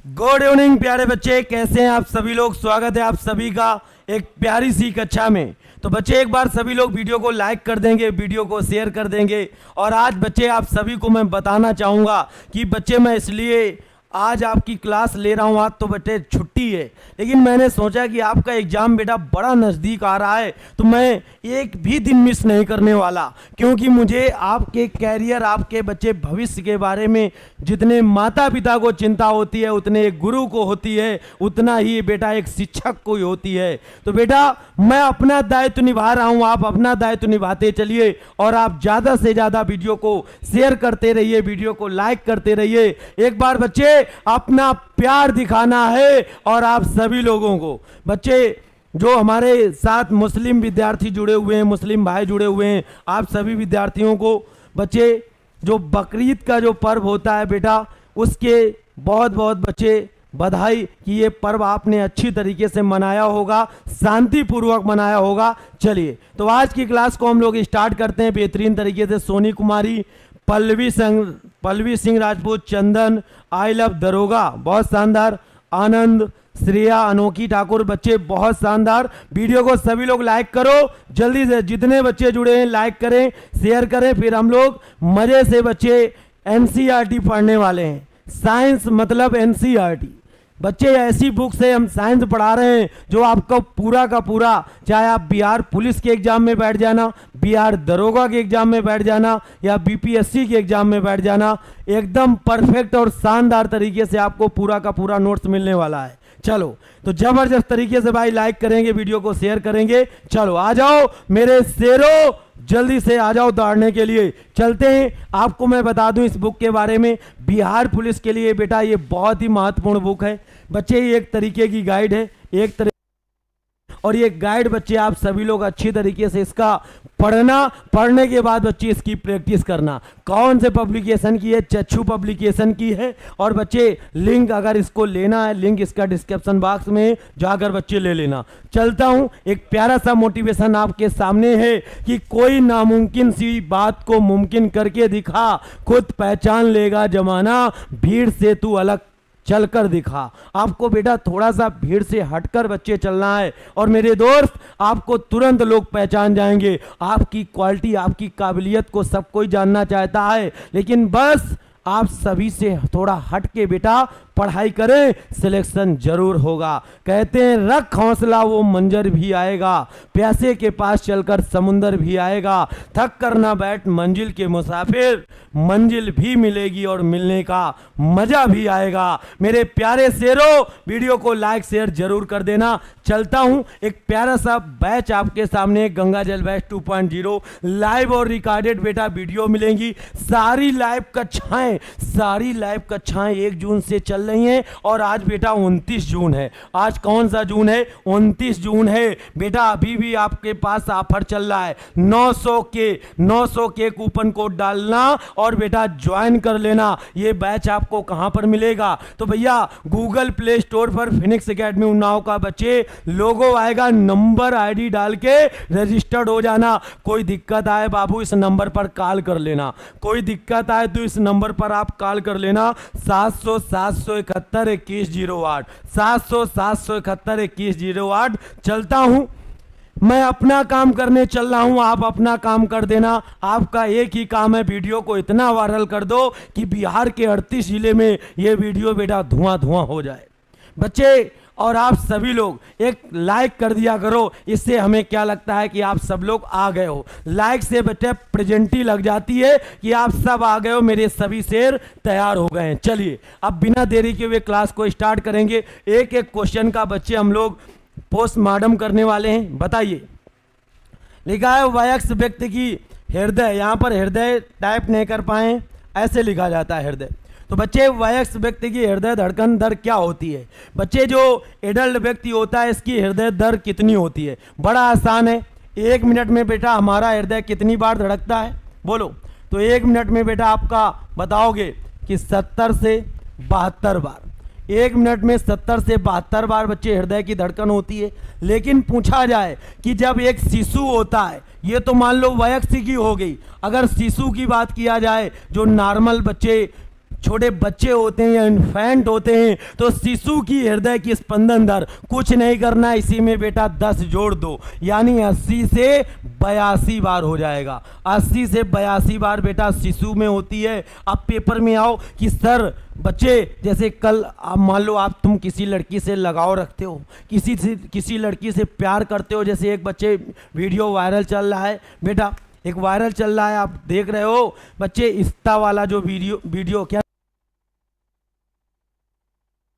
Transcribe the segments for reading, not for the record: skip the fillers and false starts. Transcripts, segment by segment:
Good evening प्यारे बच्चे, कैसे हैं आप सभी लोग। स्वागत है आप सभी का एक प्यारी सी कक्षा में। तो बच्चे एक बार सभी लोग वीडियो को लाइक कर देंगे, वीडियो को शेयर कर देंगे। और आज बच्चे आप सभी को मैं बताना चाहूँगा कि बच्चे मैं इसलिए आज आपकी क्लास ले रहा हूँ। आज तो बच्चे छुट्टी है, लेकिन मैंने सोचा कि आपका एग्ज़ाम बेटा बड़ा नज़दीक आ रहा है, तो मैं एक भी दिन मिस नहीं करने वाला, क्योंकि मुझे आपके कैरियर, आपके बच्चे भविष्य के बारे में जितने माता पिता को चिंता होती है, उतने एक गुरु को होती है, उतना ही बेटा एक शिक्षक को ही होती है। तो बेटा मैं अपना दायित्व निभा रहा हूँ, आप अपना दायित्व निभाते चलिए और आप ज़्यादा से ज़्यादा वीडियो को शेयर करते रहिए, वीडियो को लाइक करते रहिए। एक बार बच्चे अपना प्यार दिखाना है। और आप सभी लोगों को बच्चे जो हमारे साथ मुस्लिम विद्यार्थी जुड़े हुए हैं, मुस्लिम भाई जुड़े हुए हैं, आप सभी विद्यार्थियों को बच्चे जो बकरीद का जो पर्व होता है बेटा, उसके बहुत बहुत बच्चे बधाई कि ये पर्व आपने अच्छी तरीके से मनाया होगा, शांतिपूर्वक मनाया होगा। चलिए तो आज की क्लास को हम लोग स्टार्ट करते हैं बेहतरीन तरीके से। सोनी कुमारी, पल्लवी सिंह राजपूत, चंदन, आई लव दरोगा, बहुत शानदार, आनंद, श्रेया, अनोखी ठाकुर, बच्चे बहुत शानदार। वीडियो को सभी लोग लाइक करो जल्दी से, जितने बच्चे जुड़े हैं लाइक करें, शेयर करें। फिर हम लोग मजे से बच्चे एनसीईआरटी पढ़ने वाले हैं। साइंस मतलब एनसीईआरटी बच्चे, ऐसी बुक से हम साइंस पढ़ा रहे हैं जो आपको पूरा का पूरा, चाहे आप बिहार पुलिस के एग्जाम में बैठ जाना, बिहार दरोगा के एग्जाम में बैठ जाना या बीपीएससी के एग्जाम में बैठ जाना, एकदम परफेक्ट और शानदार तरीके से आपको पूरा का पूरा नोट्स मिलने वाला है। चलो तो जबरदस्त तरीके से भाई लाइक करेंगे, वीडियो को शेयर करेंगे। चलो आ जाओ मेरे शेरों, जल्दी से आ जाओ दौड़ने के लिए। चलते हैं, आपको मैं बता दूं इस बुक के बारे में। बिहार पुलिस के लिए बेटा ये बहुत ही महत्वपूर्ण बुक है बच्चे। ये एक तरीके की गाइड है, एक तरह, और ये गाइड बच्चे आप सभी लोग अच्छी तरीके से इसका पढ़ने के बाद बच्चे इसकी प्रैक्टिस करना। कौन से पब्लिकेशन की है? चक्षु पब्लिकेशन की है। और बच्चे लिंक अगर इसको लेना है, लिंक इसका डिस्क्रिप्शन बॉक्स में जाकर बच्चे ले लेना। चलता हूं, एक प्यारा सा मोटिवेशन आपके सामने है कि कोई नामुमकिन सी बात को मुमकिन करके दिखा, खुद पहचान लेगा जमाना, भीड़ से तू अलग चलकर दिखा। आपको बेटा थोड़ा सा भीड़ से हटकर बच्चे चलना है, और मेरे दोस्त आपको तुरंत लोग पहचान जाएंगे। आपकी क्वालिटी, आपकी काबिलियत को सब कोई जानना चाहता है, लेकिन बस आप सभी से थोड़ा हट के बेटा पढ़ाई करें, सिलेक्शन जरूर होगा। कहते हैं रख हौसला वो मंजर भी आएगा, प्यासे के पास चलकर समुंदर भी आएगा, थक कर ना बैठ मंजिल के मुसाफिर, मंजिल भी मिलेगी और मिलने का मजा भी आएगा। मेरे प्यारे शेरों, वीडियो को लाइक शेयर जरूर कर देना। चलता हूं, एक प्यारा सा बैच आपके सामने, गंगा जल बैच 2.0 लाइव और रिकॉर्डेड बेटा वीडियो मिलेंगी। सारी लाइव कक्षाएं 1 जून से चल रही हैं, और आज बेटा 29 जून है। आज कौन सा जून है? 29 जून है बेटा। अभी भी आपके पास ऑफर चल रहा है, 900 के कूपन कोड डालना और बेटा ज्वाइन कर लेना। ये बैच आपको कहां पर मिलेगा? तो भैया गूगल प्ले स्टोर पर फिनिक्स एकेडमी उन्नाव का बच्चे लोगो आएगा, नंबर आईडी डाल के रजिस्टर्ड हो जाना। कोई दिक्कत आए बाबू इस नंबर पर कॉल कर लेना, कोई दिक्कत आए तो इस नंबर पर आप कॉल कर लेना। 700-771-2108 700-771-2108। चलता हूं, मैं अपना काम करने चल रहा हूं, आप अपना काम कर देना। आपका एक ही काम है, वीडियो को इतना वायरल कर दो कि बिहार के 38 जिले में ये वीडियो बेटा धुआं धुआं हो जाए बच्चे। और आप सभी लोग एक लाइक कर दिया करो, इससे हमें क्या लगता है कि आप सब लोग आ गए हो। लाइक से बच्चे प्रेजेंटी लग जाती है कि आप सब आ गए हो, मेरे सभी शेर तैयार हो गए हैं। चलिए अब बिना देरी के हुए क्लास को स्टार्ट करेंगे। एक एक क्वेश्चन का बच्चे हम लोग पोस्टमार्टम करने वाले हैं। बताइए, लिखा है वयस्क व्यक्ति की हृदय, यहाँ पर हृदय टाइप नहीं कर पाए, ऐसे लिखा जाता है हृदय। तो बच्चे वयस्क व्यक्ति की हृदय धड़कन दर क्या होती है? बच्चे जो एडल्ट व्यक्ति होता है इसकी हृदय दर कितनी होती है? बड़ा आसान है, 1 मिनट में बेटा हमारा हृदय कितनी बार धड़कता है? बोलो। तो 1 मिनट में बेटा आपका बताओगे कि 70 से 72 बार। 1 मिनट में 70 से 72 बार बच्चे हृदय की धड़कन होती है। लेकिन पूछा जाए कि जब एक शिशु होता है, ये तो मान लो वयस्क की हो गई, अगर शिशु की बात किया जाए जो नॉर्मल बच्चे छोटे बच्चे होते हैं या इन्फेंट होते हैं तो शिशु की हृदय की स्पंदन दर कुछ नहीं करना, इसी में बेटा 10 जोड़ दो, यानी 80 से 82 बार हो जाएगा। 80 से 82 बार बेटा शिशु में होती है। अब पेपर में आओ कि सर बच्चे जैसे कल आप मान लो आप तुम किसी लड़की से लगाव रखते हो, किसी लड़की से प्यार करते हो, जैसे एक बच्चे वीडियो वायरल चल रहा है बेटा, एक वायरल चल रहा है, आप देख रहे हो बच्चे, इंस्टा वाला जो वीडियो क्या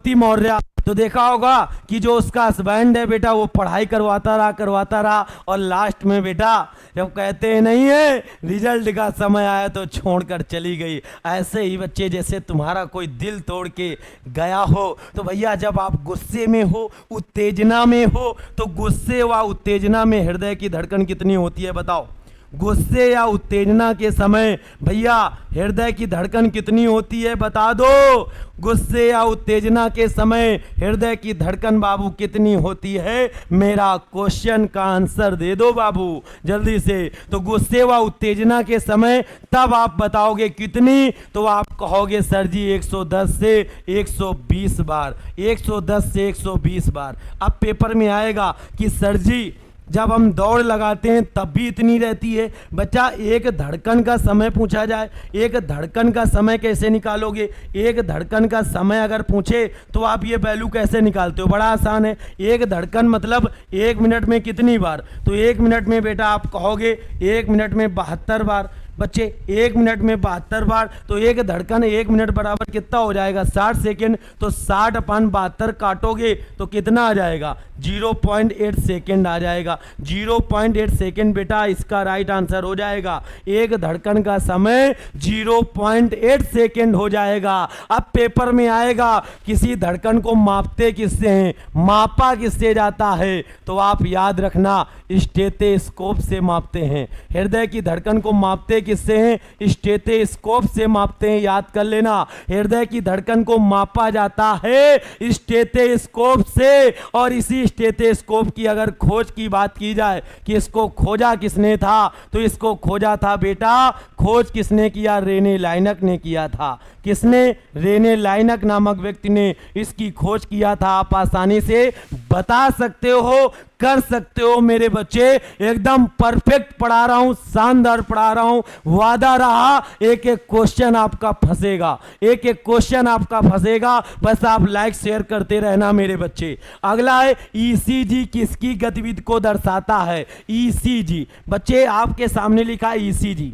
मौर्य, तो देखा होगा कि जो उसका हस्बैंड है बेटा वो पढ़ाई करवाता रहा और लास्ट में बेटा जब कहते हैं नहीं है रिजल्ट का समय आया तो छोड़कर चली गई। ऐसे ही बच्चे जैसे तुम्हारा कोई दिल तोड़ के गया हो, तो भैया जब आप गुस्से में हो, उत्तेजना में हो, तो गुस्से व उत्तेजना में हृदय की धड़कन कितनी होती है बताओ? गुस्से या उत्तेजना के समय भैया हृदय की धड़कन कितनी होती है बता दो? गुस्से या उत्तेजना के समय हृदय की धड़कन बाबू कितनी होती है? मेरा क्वेश्चन का आंसर दे दो बाबू जल्दी से। तो गुस्से व उत्तेजना के समय तब आप बताओगे कितनी, तो आप कहोगे सर जी 110 से 120 बार, 110 से 120 बार। अब पेपर में आएगा कि सर जी जब हम दौड़ लगाते हैं तब भी इतनी रहती है। बच्चा एक धड़कन का समय पूछा जाए, एक धड़कन का समय कैसे निकालोगे? एक धड़कन का समय अगर पूछे तो आप ये वैल्यू कैसे निकालते हो? बड़ा आसान है, एक धड़कन मतलब 1 मिनट में कितनी बार, तो 1 मिनट में बेटा आप कहोगे 1 मिनट में 72 बार। बच्चे 1 मिनट में 72 बार, तो एक धड़कन 1 मिनट बराबर कितना हो जाएगा? 60 सेकेंड। तो 60/72 काटोगे तो कितना आ जाएगा? 0.8 सेकेंड आ जाएगा। 0.8 सेकेंड बेटा इसका राइट आंसर हो जाएगा। एक धड़कन का समय 0.8 सेकेंड हो जाएगा। अब पेपर में आएगा किसी धड़कन को मापते किससे हैं, मापा किससे जाता है? तो आप याद रखना स्टेथोस्कोप से मापते हैं। हृदय की धड़कन को मापते किससे हैं? स्टेथोस्कोप से मापते हैं, याद कर लेना। हृदय की धड़कन को मापा जाता है स्टेथोस्कोप से। और इसी स्टेथोस्कोप की अगर खोज की बात की जाए कि इसको खोजा किसने था, तो इसको खोजा था बेटा, खोज किसने किया? रेने लाइनक ने किया था। किसने? रेने लाइनक नामक व्यक्ति ने इसकी खोज किया था। आप आसानी से बता सकते हो, कर सकते हो मेरे बच्चे। एकदम परफेक्ट पढ़ा रहा हूं, शानदार पढ़ा रहा हूं, वादा रहा एक एक क्वेश्चन आपका फंसेगा, एक एक क्वेश्चन आपका फंसेगा। बस आप लाइक शेयर करते रहना मेरे बच्चे। अगला है ईसीजी किसकी गतिविधि को दर्शाता है? ईसीजी बच्चे आपके सामने लिखा है ईसीजी।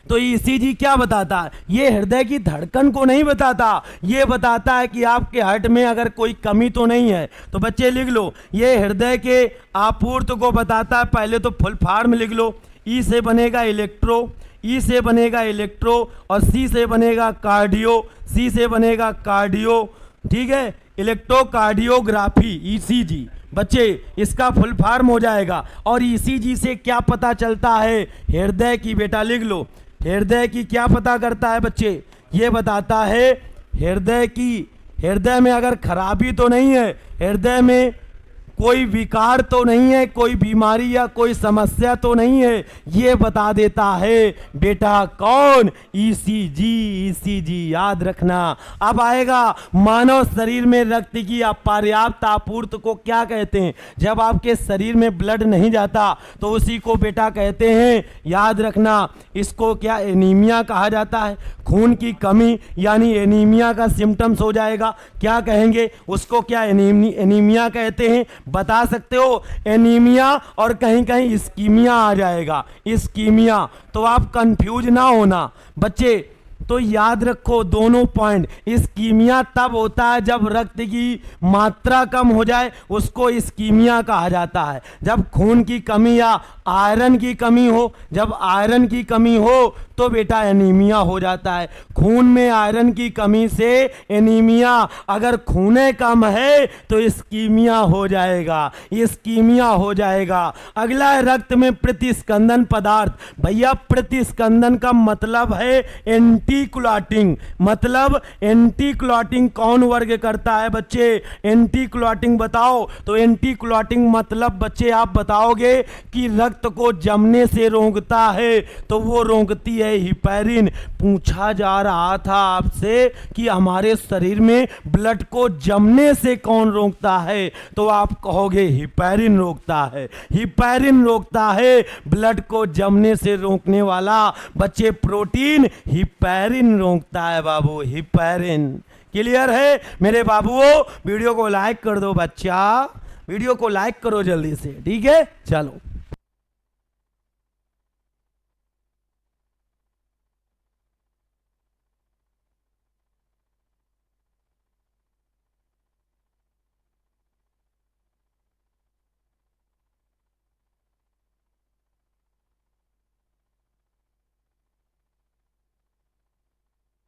तो ईसीजी क्या बताता है? ये हृदय की धड़कन को नहीं बताता, ये बताता है कि आपके हार्ट में अगर कोई कमी तो नहीं है। तो बच्चे लिख लो, ये हृदय के आपूर्ति को बताता है। पहले तो फुल फॉर्म लिख लो। ई से बनेगा इलेक्ट्रो, ई से बनेगा इलेक्ट्रो, और सी से बनेगा कार्डियो, सी से बनेगा कार्डियो, ठीक है, इलेक्ट्रोकार्डियोग्राफी ईसीजी। बच्चे इसका फुल फॉर्म हो जाएगा। और ईसीजी से क्या पता चलता है? हृदय की बेटा लिख लो, हृदय की क्या पता करता है बच्चे? ये बताता है हृदय की, हृदय में अगर खराबी तो नहीं है, हृदय में कोई विकार तो नहीं है, कोई बीमारी या कोई समस्या तो नहीं है, ये बता देता है बेटा कौन? ईसीजी। ईसीजी याद रखना। अब आएगा मानव शरीर में रक्त की अपर्याप्त आपूर्ति को क्या कहते हैं? जब आपके शरीर में ब्लड नहीं जाता तो उसी को बेटा कहते हैं, याद रखना, इसको क्या एनीमिया कहा जाता है। खून की कमी यानी एनीमिया का सिम्टम्स हो जाएगा, क्या कहेंगे उसको? क्या एनीमिया कहते हैं? बता सकते हो? एनीमिया और कहीं कहीं इस्कीमिया आ जाएगा, इस्कीमिया। तो आप कंफ्यूज ना होना बच्चे, तो याद रखो दोनों पॉइंट। इस्कीमिया तब होता है जब रक्त की मात्रा कम हो जाए, उसको इस्कीमिया कहा जाता है। जब खून की कमी या आयरन की कमी हो, जब आयरन की कमी हो तो बेटा एनीमिया हो जाता है। खून में आयरन की कमी से एनीमिया, अगर खूने कम है तो इस्कीमिया हो जाएगा, इस्कीमिया हो जाएगा। अगला है रक्त में प्रतिस्कंदन पदार्थ। भैया प्रतिस्कंदन का मतलब है एंटीक्लॉटिंग। मतलब एंटीक्लॉटिंग कौन वर्ग करता है बच्चे? एंटीक्लॉटिंग बताओ। तो एंटीक्लॉटिंग मतलब बच्चे आप बताओगे कि रक्त रक्त को जमने से रोकता है तो वो रोकती है हिपैरिन। पूछा जा रहा था आपसे कि हमारे शरीर में ब्लड को जमने से कौन रोकता है, तो आप कहोगे हिपैरिन रोकता है। हिपैरिन रोकता है, ब्लड को जमने से रोकने वाला बच्चे प्रोटीन हिपैरिन रोकता है बाबू, हिपैरिन। क्लियर है मेरे बाबुओं? वीडियो को लाइक कर दो बच्चा, वीडियो को लाइक करो जल्दी से, ठीक है? चलो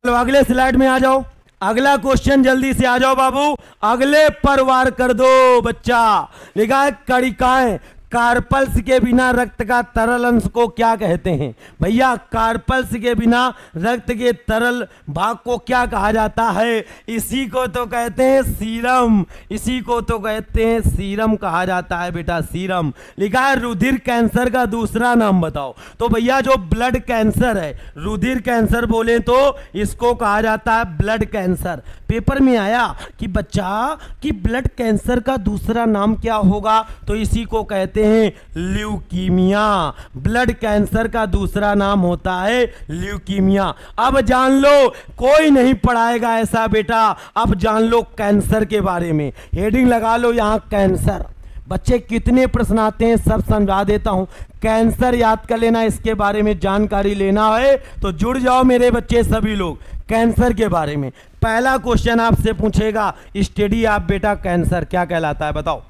चलो अगले स्लाइड में आ जाओ। अगला क्वेश्चन जल्दी से आ जाओ बाबू, अगले पर वार कर दो बच्चा। लिखा है कणिकाएं कार्पल्स के बिना रक्त का तरल अंश को क्या कहते हैं? भैया कार्पल्स के बिना रक्त के तरल भाग को क्या कहा जाता है? इसी को तो कहते हैं सीरम, इसी को तो कहते हैं सीरम कहा जाता है बेटा, सीरम। लिखा है रुधिर कैंसर का दूसरा नाम बताओ। तो भैया जो ब्लड कैंसर है, रुधिर कैंसर बोले तो इसको कहा जाता है ब्लड कैंसर। पेपर में आया कि बच्चा कि ब्लड कैंसर का दूसरा नाम क्या होगा, तो इसी को कहते हैं ल्यूकीमिया। ब्लड कैंसर का दूसरा नाम होता है ल्यूकीमिया। अब जान लो, कोई नहीं पढ़ाएगा ऐसा बेटा, अब जान लो कैंसर के बारे में। हेडिंग लगा लो यहां कैंसर। बच्चे कितने प्रश्न आते हैं सब समझा देता हूं। कैंसर याद कर लेना, इसके बारे में जानकारी लेना है तो जुड़ जाओ मेरे बच्चे सभी लोग कैंसर के बारे में। पहला क्वेश्चन आपसे पूछेगा स्टडी ऑफ बेटा कैंसर क्या कहलाता है बताओ।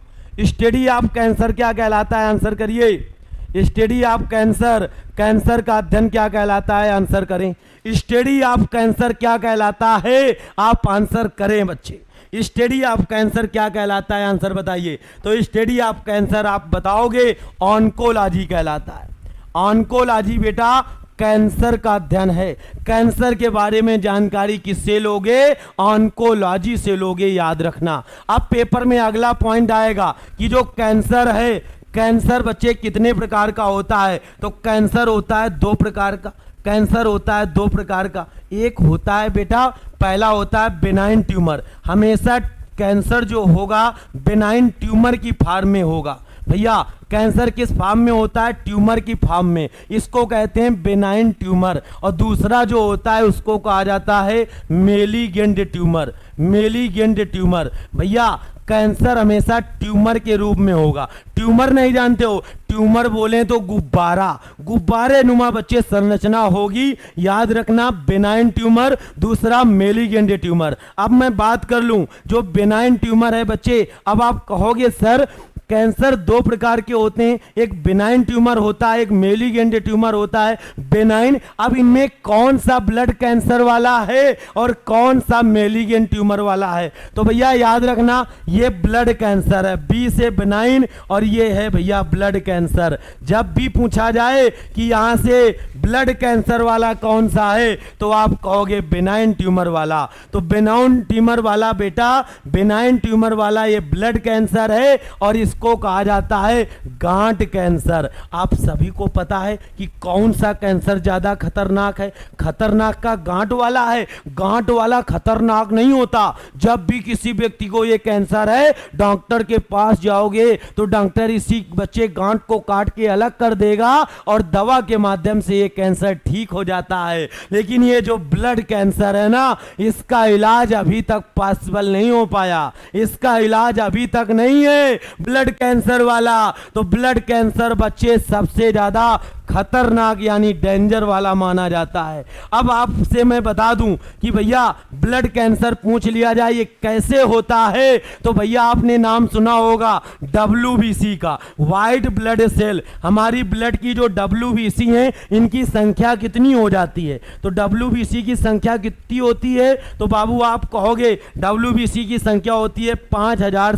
स्टडी ऑफ कैंसर क्या कहलाता है, आंसर करिए। स्टडी ऑफ कैंसर, कैंसर का अध्ययन क्या कहलाता है, आंसर करें। स्टडी ऑफ कैंसर क्या कहलाता है, आप आंसर करें बच्चे। स्टडी ऑफ कैंसर क्या कहलाता है, आंसर बताइए। तो स्टडी ऑफ कैंसर आप बताओगे ऑन्कोलॉजी कहलाता है। ऑन्कोलॉजी बेटा कैंसर का अध्ययन है। कैंसर के बारे में जानकारी किससे लोगे, ऑन्कोलॉजी से लोगे, याद रखना। अब पेपर में अगला पॉइंट आएगा कि जो कैंसर है, कैंसर बच्चे कितने प्रकार का होता है, तो कैंसर होता है दो प्रकार का। कैंसर होता है दो प्रकार का, एक होता है बेटा, पहला होता है बेनाइन ट्यूमर। हमेशा कैंसर जो होगा बेनाइन ट्यूमर की फॉर्म में होगा। भैया कैंसर किस फॉर्म में होता है, ट्यूमर की फॉर्म में, इसको कहते हैं बेनाइन ट्यूमर। और दूसरा जो होता है उसको कहा जाता है मेलिगेंट ट्यूमर, मेलिगेंट ट्यूमर। भैया कैंसर हमेशा ट्यूमर के रूप में होगा। ट्यूमर नहीं जानते हो, ट्यूमर बोले तो गुब्बारा, गुब्बारे नुमा बच्चे संरचना होगी, याद रखना। बेनाइन ट्यूमर, दूसरा मेलिगेंट ट्यूमर। अब मैं बात कर लूं जो बेनाइन ट्यूमर है बच्चे, अब आप कहोगे सर कैंसर दो प्रकार के होते हैं, एक बेनाइन ट्यूमर होता है, एक मेलिगेंट ट्यूमर होता है। बेनाइन, अब इनमें कौन सा ब्लड कैंसर वाला है और कौन सा मेलिगेंट ट्यूमर वाला है, तो भैया याद रखना ये ब्लड कैंसर है, बी से बेनाइन और ये है भैया ब्लड कैंसर। जब भी पूछा जाए कि यहां से ब्लड कैंसर वाला कौन सा है, तो आप कहोगे बेनाइन ट्यूमर वाला। तो बेनाइन ट्यूमर वाला बेटा, बेनाइन ट्यूमर वाला ये ब्लड कैंसर है और इसको कहा जाता है गांठ कैंसर। आप सभी को पता है कि कौन सा कैंसर ज्यादा खतरनाक है, खतरनाक का गांठ वाला है। गांठ वाला खतरनाक नहीं होता। जब भी किसी व्यक्ति को ये कैंसर है, डॉक्टर के पास जाओगे तो डॉक्टर इसी बच्चे गांठ को काट के अलग कर देगा और दवा के माध्यम से ये कैंसर ठीक हो जाता है। लेकिन ये जो ब्लड कैंसर है ना, इसका इलाज अभी तक पॉसिबल नहीं हो पाया, इसका इलाज अभी तक नहीं है ब्लड कैंसर वाला। तो ब्लड कैंसर बच्चे सबसे ज्यादा खतरनाक यानी डेंजर वाला माना जाता है। अब आपसे मैं बता दूं कि भैया ब्लड कैंसर पूछ लिया जाए ये कैसे होता है, तो भैया आपने नाम सुना होगा WBC का, व्हाइट ब्लड सेल। हमारी ब्लड की जो WBC है इनकी संख्या कितनी हो जाती है, तो WBC की संख्या कितनी होती है, तो बाबू आप कहोगे WBC की संख्या होती है 5000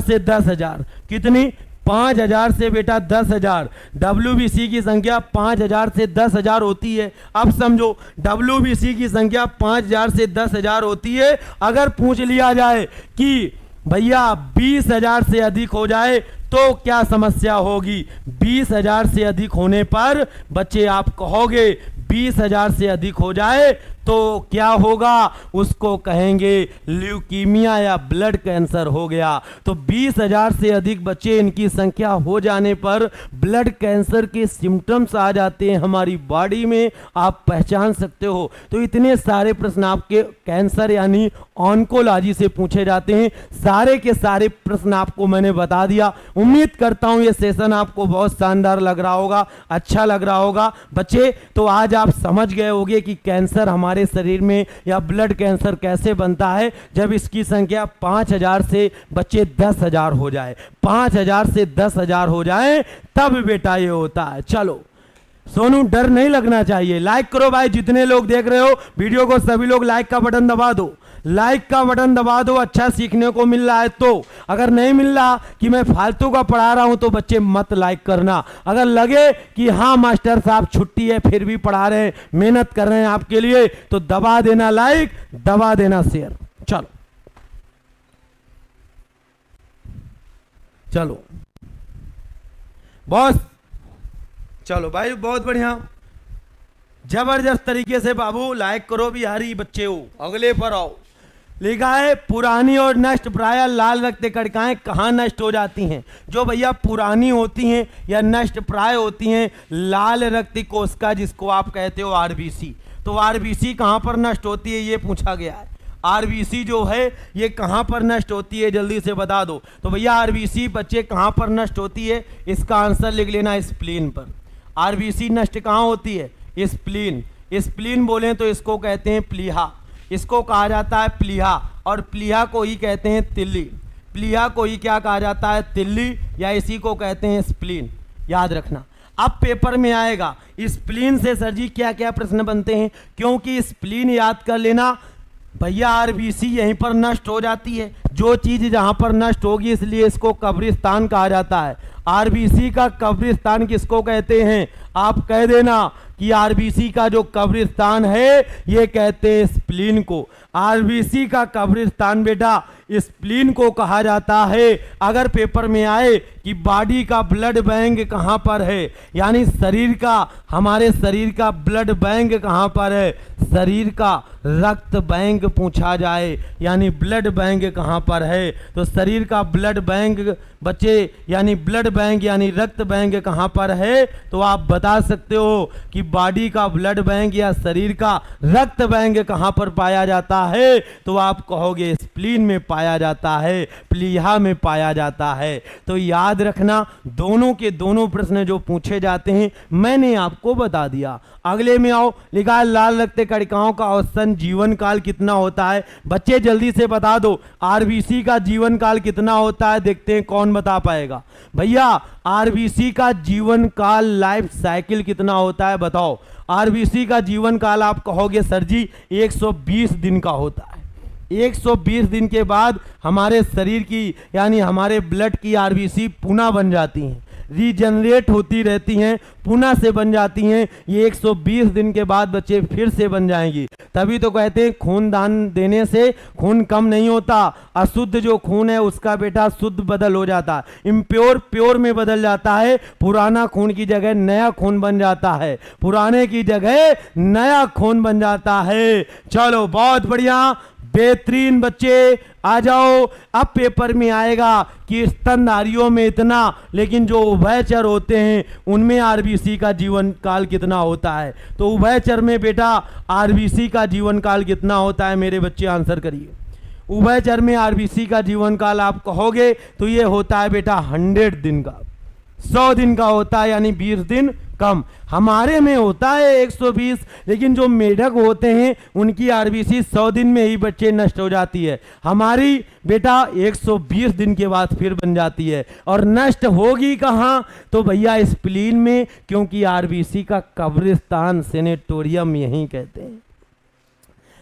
से 10,000। कितनी, 5000 से बेटा 10,000। WBC की संख्या 5000 से 10,000 होती है। अब समझो WBC की संख्या 5000 से 10,000 होती है। अगर पूछ लिया जाए कि भैया 20,000 से अधिक हो जाए तो क्या समस्या होगी? 20,000 से अधिक होने पर बच्चे आप कहोगे 20,000 से अधिक हो जाए तो क्या होगा? उसको कहेंगे ल्यूकीमिया या ब्लड कैंसर हो गया। तो 20,000 से अधिक बच्चे इनकी संख्या हो जाने पर ब्लड कैंसर के सिम्टम्स आ जाते हैं हमारी बॉडी में, आप पहचान सकते हो। तो इतने सारे प्रश्न आपके कैंसर यानी ऑन्कोलॉजी से पूछे जाते हैं। सारे के सारे प्रश्न आपको मैंने बता दिया। उम्मीद करता हूं ये सेशन आपको बहुत शानदार लग रहा होगा, अच्छा लग रहा होगा बच्चे। तो आज आप समझ गए होंगे कि कैंसर हमारे शरीर में या ब्लड कैंसर कैसे बनता है। जब इसकी संख्या 5,000 से बच्चे 10,000 हो जाए, 5,000 से 10,000 हो जाए तब बेटा ये होता है। चलो सोनू, डर नहीं लगना चाहिए। लाइक करो भाई, जितने लोग देख रहे हो वीडियो को सभी लोग लाइक का बटन दबा दो, लाइक का बटन दबा दो। अच्छा सीखने को मिल रहा है तो। अगर नहीं मिल रहा कि मैं फालतू का पढ़ा रहा हूं तो बच्चे मत लाइक करना। अगर लगे कि हाँ मास्टर साहब छुट्टी है फिर भी पढ़ा रहे हैं, मेहनत कर रहे हैं आपके लिए, तो दबा देना लाइक, दबा देना शेयर। चलो चलो बॉस, चलो भाई बहुत बढ़िया, जबरदस्त तरीके से बाबू लाइक करो बिहारी बच्चे हो। अगले पर आओ। लिखा है पुरानी और नष्ट प्राय लाल रक्त कणिकाएं कहाँ नष्ट हो जाती हैं? जो भैया पुरानी होती हैं या नष्ट प्राय होती हैं, लाल रक्त कोशिका जिसको आप कहते हो आरबीसी, तो आरबीसी कहाँ पर नष्ट होती है ये पूछा गया है। आरबीसी जो है ये कहाँ पर नष्ट होती है जल्दी से बता दो। तो भैया आरबीसी बच्चे कहाँ पर नष्ट होती है? इसका आंसर लिख लेना स्प्लीन पर। आरबीसी नष्ट कहाँ होती है? स्प्लीन। स्प्लीन बोलें तो इसको कहते हैं प्लीहा, इसको कहा जाता है प्लीहा, और प्लीहा को ही कहते हैं तिल्ली। प्लीहा को ही क्या कहा जाता है? तिल्ली, या इसी को कहते हैं स्प्लीन। याद रखना। अब पेपर में आएगा स्प्लीन से सर जी क्या क्या प्रश्न बनते हैं, क्योंकि स्प्लीन याद कर लेना भैया आरबीसी यहीं पर नष्ट हो जाती है। जो चीज जहां पर नष्ट होगी इसलिए इसको कब्रिस्तान कहा जाता है। आरबीसी का कब्रिस्तान किसको कहते हैं? आप कह देना कि आरबीसी का जो कब्रिस्तान है ये कहते हैं स्प्लीन को। आरबीसी का कब्रिस्तान बेटा स्प्लीन को कहा जाता है। अगर पेपर में आए कि बॉडी का ब्लड बैंक कहाँ पर है, यानी शरीर का, हमारे शरीर का ब्लड बैंक कहाँ पर है, शरीर का रक्त बैंक पूछा जाए यानी ब्लड बैंक कहाँ पर है, तो शरीर का ब्लड बैंक बच्चे यानी ब्लड बैंक यानी रक्त बैंक कहाँ पर है, तो आप बता सकते हो कि बॉडी का ब्लड बैंक या शरीर का रक्त बैंक कहाँ पर पाया जाता है, तो आप कहोगे स्प्लीन में पाया जाता है, प्लीहा में पाया जाता है। तो याद रखना दोनों के दोनों प्रश्न जो पूछे जाते हैं मैंने आपको बता दिया। अगले में आओ। लिखा है लाल रक्त कणिकाओं का औसतन जीवन काल कितना होता है? बच्चे जल्दी से बता दो आरबीसी का जीवन काल कितना होता है, देखते हैं कौन बता पाएगा। भैया आरबीसी का जीवन काल लाइफ साइकिल कितना होता है बताओ। आरबीसी का जीवन काल आप कहोगे सर जी 120 दिन का होता है। 120 दिन के बाद हमारे शरीर की यानी हमारे ब्लड की आरबीसी पुनः बन जाती हैं, रीजनरेट होती रहती हैं, पुनः से बन जाती हैं। ये 120 दिन के बाद बच्चे फिर से बन जाएंगी। तभी तो कहते हैं खून दान देने से खून कम नहीं होता, अशुद्ध जो खून है उसका बेटा शुद्ध बदल हो जाता है, इम्प्योर प्योर में बदल जाता है। पुराना खून की जगह नया खून बन जाता है, पुराने की जगह नया खून बन जाता है। चलो बहुत बढ़िया, बेहतरीन बच्चे आ जाओ। अब पेपर में आएगा कि स्तनधारियों में इतना, लेकिन जो उभयचर होते हैं उनमें आरबीसी का जीवन काल कितना होता है। तो उभयचर में बेटा आरबीसी का जीवन काल कितना होता है मेरे बच्चे आंसर करिए। उभयचर में आरबीसी का जीवन काल आप कहोगे तो ये होता है बेटा 100 दिन का, 100 दिन का होता है, यानी 20 दिन कम। हमारे में होता है 120, लेकिन जो मेढक होते हैं उनकी आरबीसी 100 दिन में ही बच्चे नष्ट हो जाती है। हमारी बेटा 120 दिन के बाद फिर बन जाती है। और नष्ट होगी कहाँ? तो भैया स्प्लीन में, क्योंकि आरबीसी का कब्रिस्तान सेनेटोरियम यहीं कहते हैं।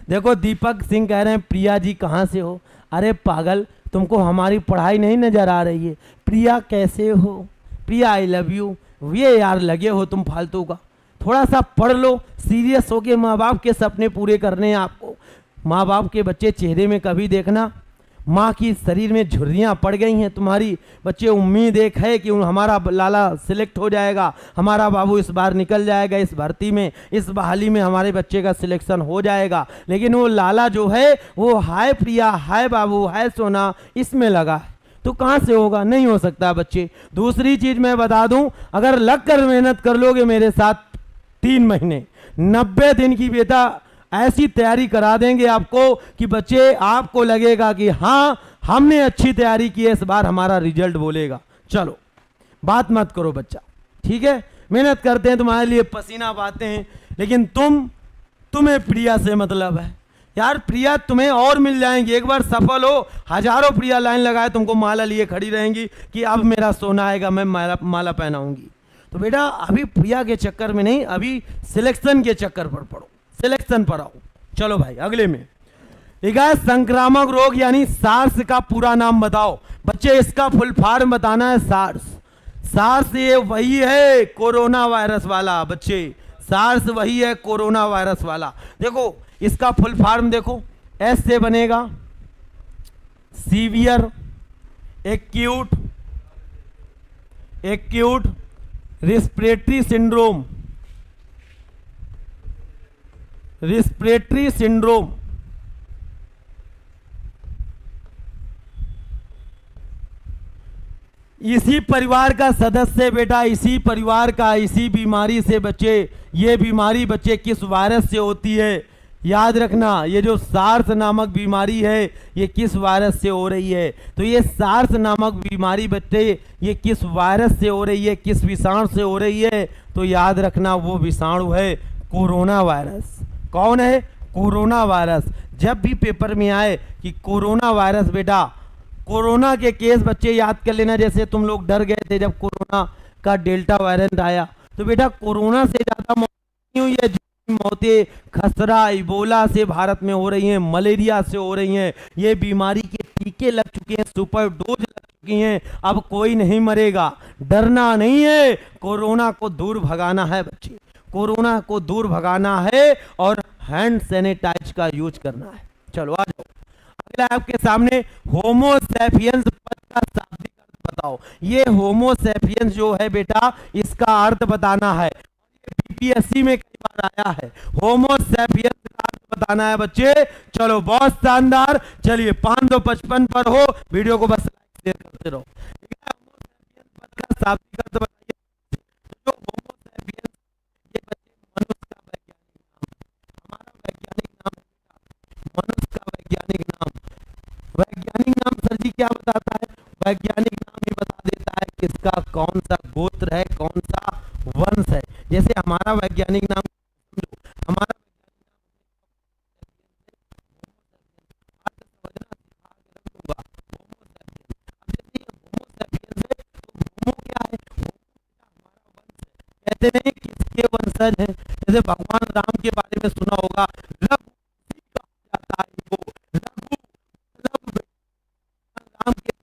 देखो दीपक सिंह कह रहे हैं प्रिया जी कहाँ से हो? अरे पागल, तुमको हमारी पढ़ाई नहीं नजर आ रही है? प्रिया कैसे हो? प्रिया आई लव यू। ये यार लगे हो तुम फालतू का, थोड़ा सा पढ़ लो, सीरियस होके। माँ बाप के सपने पूरे करने हैं आपको। माँ बाप के बच्चे चेहरे में कभी देखना, माँ की शरीर में झुर्रियाँ पड़ गई हैं तुम्हारी। बच्चे उम्मीद एक है कि हमारा लाला सिलेक्ट हो जाएगा, हमारा बाबू इस बार निकल जाएगा, इस भर्ती में, इस बहाली में हमारे बच्चे का सिलेक्शन हो जाएगा। लेकिन वो लाला जो है वो हाय प्रिया, हाय बाबू, हाय सोना, इसमें लगा है। तो कहाँ से होगा? नहीं हो सकता बच्चे। दूसरी चीज मैं बता दूं, अगर लग कर मेहनत कर लोगे मेरे साथ 3 महीने, 90 दिन की बेटा ऐसी तैयारी करा देंगे आपको कि बच्चे आपको लगेगा कि हाँ हमने अच्छी तैयारी की है, इस बार हमारा रिजल्ट बोलेगा। चलो बात मत करो बच्चा, ठीक है? मेहनत करते हैं तुम्हारे लिए, पसीना बहाते हैं, लेकिन तुम्हें प्रिया से मतलब है यार। प्रिया तुम्हें और मिल जाएंगी, एक बार सफल हो, हजारों प्रिया लाइन लगाए तुमको माला लिए खड़ी रहेंगी कि अब मेरा सोना आएगा, मैं माला पहनाऊंगी। तो बेटा अभी प्रिया के चक्कर में नहीं, अभी सिलेक्शन के चक्कर पर पड़ो, सिलेक्शन पर आओ। चलो भाई अगले में, ठीक है? संक्रामक रोग यानी सार्स का पूरा नाम बताओ बच्चे, इसका फुल फॉर्म बताना है। सार्स, सार्स ये वही है कोरोना वायरस वाला बच्चे, सार्स वही है कोरोना वायरस वाला। देखो इसका फुल फॉर्म देखो, एस से बनेगा severe acute, acute respiratory syndrome, respiratory syndrome. इसी परिवार का सदस्य बेटा, इसी परिवार का, इसी बीमारी से बच्चे, ये बीमारी बच्चे किस वायरस से होती है याद रखना। ये जो सार्स नामक बीमारी है ये किस वायरस से हो रही है? तो ये सार्स नामक बीमारी बच्चे ये किस वायरस से हो रही है, किस विषाणु से हो रही है? तो याद रखना वो विषाणु है कोरोना वायरस। कौन है? Corona virus. जब भी पेपर में आए कि कोरोना वायरस, बेटा कोरोना के केस बच्चे याद कर लेना, जैसे तुम लोग डर गए थे जब कोरोना का डेल्टा वेरिएंट आया। तो बेटा कोरोना से ज्यादा मौत नहीं हुई है, मौतें खसरा इबोला से भारत में हो रही हैं, मलेरिया से हो रही हैं। ये बीमारी के टीके लग चुके हैं, सुपर डोज लग चुकी हैं, अब कोई नहीं मरेगा। डरना नहीं है, कोरोना को दूर भगाना है बच्चे, कोरोना को दूर भगाना है और हैंड सैनिटाइज का यूज करना है। चलो आ जाओ, अगला आपके सामने होमोसैपियंस पद का शाब्दिक अर्थ बताओ। ये होमोसैपियंस जो है बेटा इसका अर्थ बताना है, बीपीएससी में कई बार आया है। होमोसैपियंस का अर्थ बताना है बच्चे। चलो बहुत शानदार, चलिए 555 पर हो, वीडियो को बस लाइक शेयर करते रहो। होमोसैपियंस पद का शाब्दिक अर्थ बताइए। जो होमोसैपियंस, ये बच्चे मनुष्य का वैज्ञानिक नाम है, हमारा वैज्ञानिक नाम है मनुष्य का वैज्ञानिक नाम। वैज्ञानिक नाम सर जी क्या बताता है? वैज्ञानिक नाम ये बता देता है कि इसका कौन सा गोत्र है, कौन सा वंश है। जैसे हमारा वैज्ञानिक नाम, हमारा कहते नहीं किसके वंशज हैं? जैसे भगवान राम के बारे में सुना होगा, रघु कहा जाता है इनको, रघु मतलब राम के।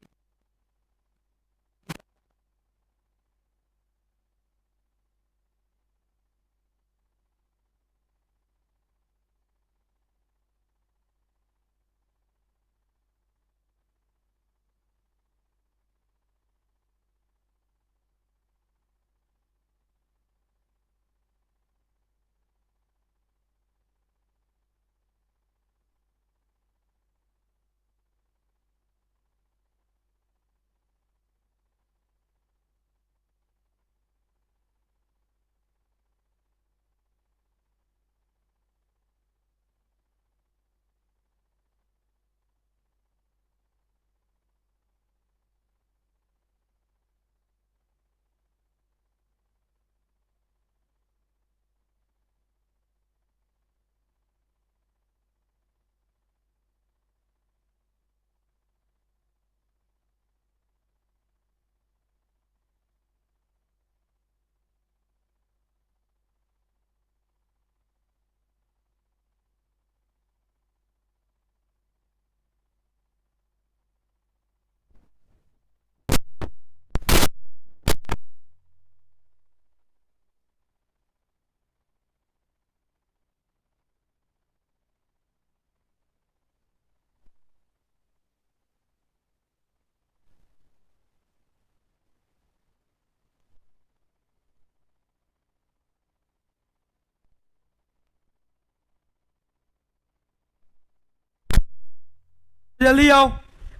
जल्दी आओ।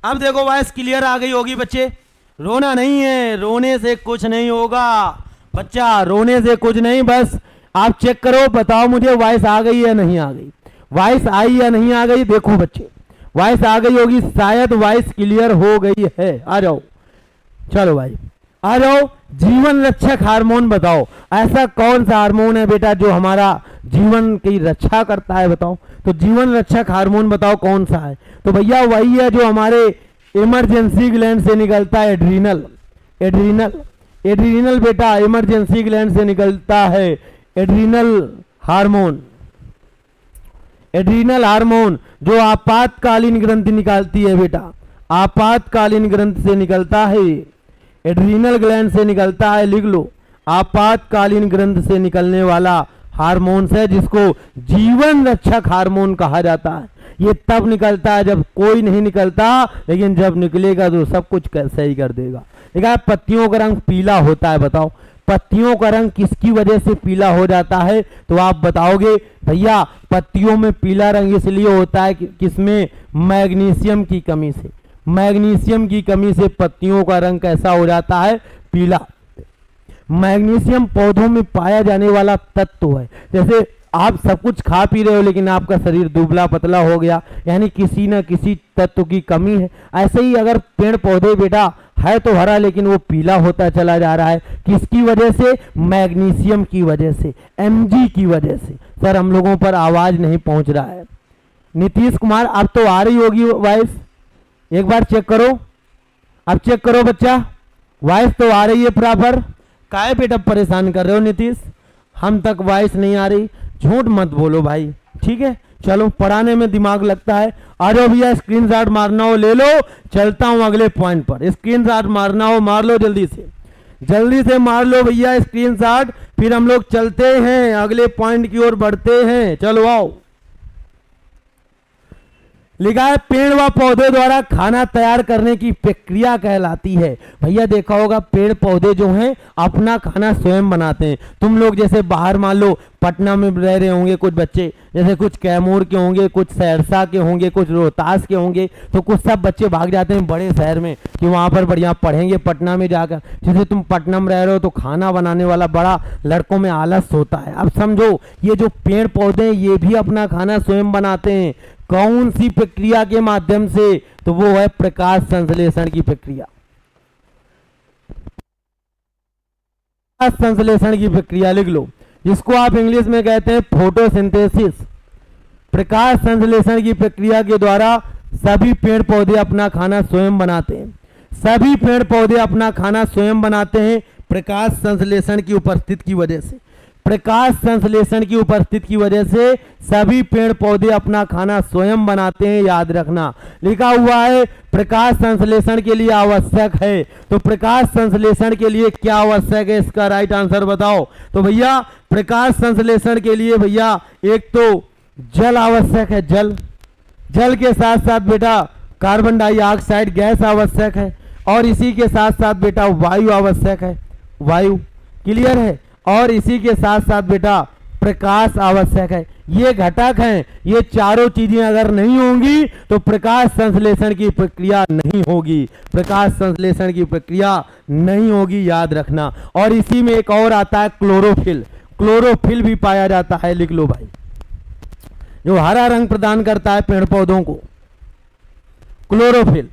अब देखो वॉइस क्लियर आ गई होगी बच्चे। रोना नहीं है, रोने से कुछ नहीं होगा बच्चा, रोने से कुछ नहीं। बस आप चेक करो, बताओ मुझे वॉइस आ गई या नहीं आ गई, वॉइस आई या नहीं आ गई। देखो बच्चे वॉइस आ गई होगी, शायद वॉइस क्लियर हो गई है। आ जाओ, चलो भाई आ जाओ। जीवन रक्षक हार्मोन बताओ, ऐसा कौन सा हार्मोन है बेटा जो हमारा जीवन की रक्षा करता है, बताओ। तो जीवन रक्षक हार्मोन बताओ कौन सा है। तो भैया वही है जो हमारे इमरजेंसी ग्लैंड से निकलता है, एड्रीनल। एड्रीनल, एड्रीनल बेटा इमरजेंसी ग्लैंड से निकलता है एड्रीनल हार्मोन। एड्रीनल हार्मोन जो आपातकालीन ग्रंथि निकालती है बेटा, आपातकालीन ग्रंथि से निकलता है, एड्रीनल ग्लैंड से निकलता है। लिख लो, आपातकालीन ग्रंथि से निकलने वाला हार्मोन है जिसको जीवन रक्षक हार्मोन कहा जाता है। ये तब निकलता है जब कोई नहीं निकलता, लेकिन जब निकलेगा तो सब कुछ सही कर देगा। देखा पत्तियों का रंग पीला होता है, बताओ पत्तियों का रंग किसकी वजह से पीला हो जाता है। तो आप बताओगे भैया पत्तियों में पीला रंग इसलिए होता है कि किसमें, मैग्नीशियम की कमी से। मैग्नीशियम की कमी से पत्तियों का रंग कैसा हो जाता है, पीला। मैग्नीशियम पौधों में पाया जाने वाला तत्व है। जैसे आप सब कुछ खा पी रहे हो लेकिन आपका शरीर दुबला पतला हो गया, यानी किसी न किसी तत्व की कमी है। ऐसे ही अगर पेड़ पौधे बेटा है तो हरा लेकिन वो पीला होता चला जा रहा है, किसकी वजह से, मैग्नीशियम की वजह से, Mg की वजह से। सर हम लोगों पर आवाज नहीं पहुंच रहा है। नीतीश कुमार अब तो आ रही होगी वॉइस, एक बार चेक करो, अब चेक करो बच्चा, वॉइस तो आ रही है प्रॉपर। काहे बेटा परेशान कर रहे हो नीतीश, हम तक वॉइस नहीं आ रही, झूठ मत बोलो भाई, ठीक है। चलो पढ़ाने में दिमाग लगता है। आ जाओ भैया, स्क्रीनशॉट मारना हो ले लो, चलता हूं अगले पॉइंट पर। स्क्रीनशॉट मारना हो मार लो, जल्दी से मार लो भैया स्क्रीनशॉट, फिर हम लोग चलते हैं अगले पॉइंट की ओर बढ़ते हैं। चलो आओ। लिखा है पेड़ व पौधे द्वारा खाना तैयार करने की प्रक्रिया कहलाती है। भैया देखा होगा पेड़ पौधे जो हैं अपना खाना स्वयं बनाते हैं। तुम लोग जैसे बाहर मान लो पटना में रह रहे होंगे कुछ बच्चे, जैसे कुछ कैमूर के होंगे, कुछ सहरसा के होंगे, कुछ रोहतास के होंगे, तो कुछ सब बच्चे भाग जाते हैं बड़े शहर में कि वहाँ पर बढ़िया पढ़ेंगे पटना में जाकर। जैसे तुम पटना में रह रहे हो तो खाना बनाने वाला बड़ा लड़कों में आलस होता है। अब समझो ये जो पेड़ पौधे हैं ये भी अपना खाना स्वयं बनाते हैं। कौन सी प्रक्रिया के माध्यम से, तो वो है प्रकाश संश्लेषण की प्रक्रिया। संश्लेषण की प्रक्रिया लिख लो, जिसको आप इंग्लिश में कहते हैं फोटोसिंथेसिस। प्रकाश संश्लेषण की प्रक्रिया के द्वारा सभी पेड़ पौधे अपना खाना स्वयं बनाते हैं। सभी पेड़ पौधे अपना खाना स्वयं बनाते हैं प्रकाश संश्लेषण की उपस्थिति की वजह से। प्रकाश संश्लेषण की उपस्थिति की वजह से सभी पेड़ पौधे अपना खाना स्वयं बनाते हैं, याद रखना। लिखा हुआ है प्रकाश संश्लेषण के लिए आवश्यक है, तो प्रकाश संश्लेषण के लिए क्या आवश्यक है, इसका राइट आंसर बताओ। तो भैया प्रकाश संश्लेषण के लिए भैया एक तो जल आवश्यक है, जल। जल के साथ साथ बेटा कार्बन डाइऑक्साइड गैस आवश्यक है, और इसी के साथ साथ बेटा वायु आवश्यक है, वायु। क्लियर है। और इसी के साथ साथ बेटा प्रकाश आवश्यक है। ये घटक हैं, ये चारों चीजें अगर नहीं होंगी तो प्रकाश संश्लेषण की प्रक्रिया नहीं होगी, प्रकाश संश्लेषण की प्रक्रिया नहीं होगी, याद रखना। और इसी में एक और आता है क्लोरोफिल। क्लोरोफिल भी पाया जाता है, लिख लो भाई, जो हरा रंग प्रदान करता है पेड़ पौधों को, क्लोरोफिल।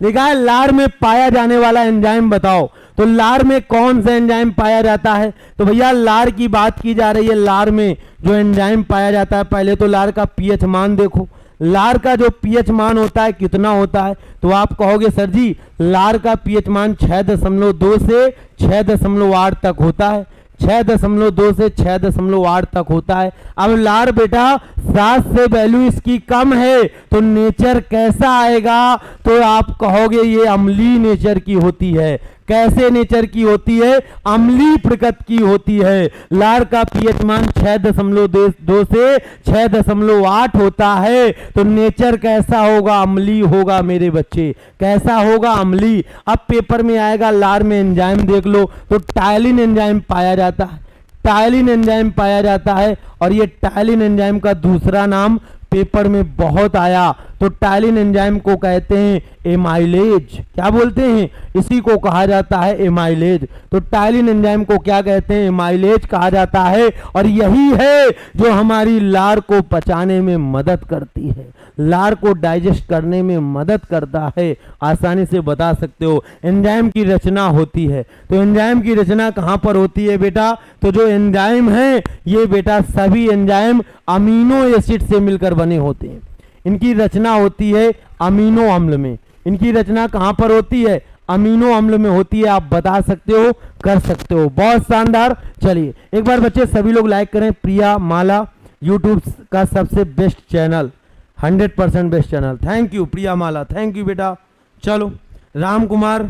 लिखा है लार में पाया जाने वाला एंजाइम बताओ। तो लार में कौन सा एंजाइम पाया जाता है, तो भैया लार की बात की जा रही है। लार में जो एंजाइम पाया जाता है, पहले तो लार का पीएच मान देखो। लार का जो पीएच मान होता है कितना होता है, तो आप कहोगे सर जी लार का पीएच मान 6.2 से 6.8 तक होता है। 6.2 से 6.8 तक होता है। अब लार बेटा 7 से वैल्यू इसकी कम है तो नेचर कैसा आएगा, तो आप कहोगे ये अम्लीय नेचर की होती है। कैसे नेचर की होती है, अम्लीय प्रकृति की होती है। लार का पीएच मान 6.2 से 6.8 होता है, तो नेचर कैसा होगा, अम्लीय होगा मेरे बच्चे। कैसा होगा, अम्लीय। अब पेपर में आएगा लार में एंजाइम देख लो, तो टायलिन एंजाइम पाया जाता है, टायलिन एंजाइम पाया जाता है। और ये टायलिन एंजाइम का दूसरा नाम पेपर में बहुत आया। तो टाइलिन एंजाइम को कहते हैं एमाइलेज। क्या बोलते हैं? इसी को कहा जाता है एमाइलेज। तो टाइलिन एंजाइम को क्या कहते हैं? एमाइलेज कहा जाता है। और यही है जो हमारी लार को पचाने में मदद करती है, लार को डाइजेस्ट करने में मदद करता है। आसानी से बता सकते हो एंजाइम की रचना होती है। तो एंजाइम की रचना कहां पर होती है बेटा? तो जो एंजाइम है ये बेटा सभी एंजाइम अमीनो एसिड से मिलकर बने होते हैं। इनकी रचना होती है अमीनो अम्ल में। इनकी रचना कहां पर होती है? अमीनो अम्ल में होती है। आप बता सकते हो, कर सकते हो, बहुत शानदार। चलिए एक बार बच्चे सभी लोग लाइक करें। प्रिया माला यूट्यूब का सबसे best channel, 100% best channel. Thank you Priya Mala, thank you बेटा। चलो राम कुमार,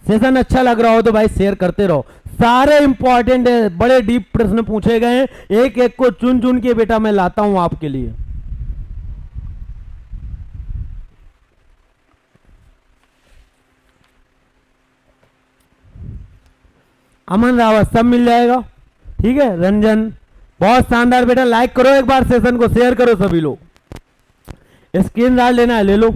सेशन अच्छा लग रहा हो तो भाई शेयर करते रहो। सारे इंपॉर्टेंट है, बड़े डीप प्रश्न पूछे गए हैं, एक एक को चुन चुन के बेटा मैं लाता हूं आपके लिए। अमन रावत सब मिल जाएगा, ठीक है। रंजन बहुत शानदार बेटा, लाइक करो एक बार, सेशन को शेयर करो सभी लोग। स्क्रीन शॉट लेना है ले लो।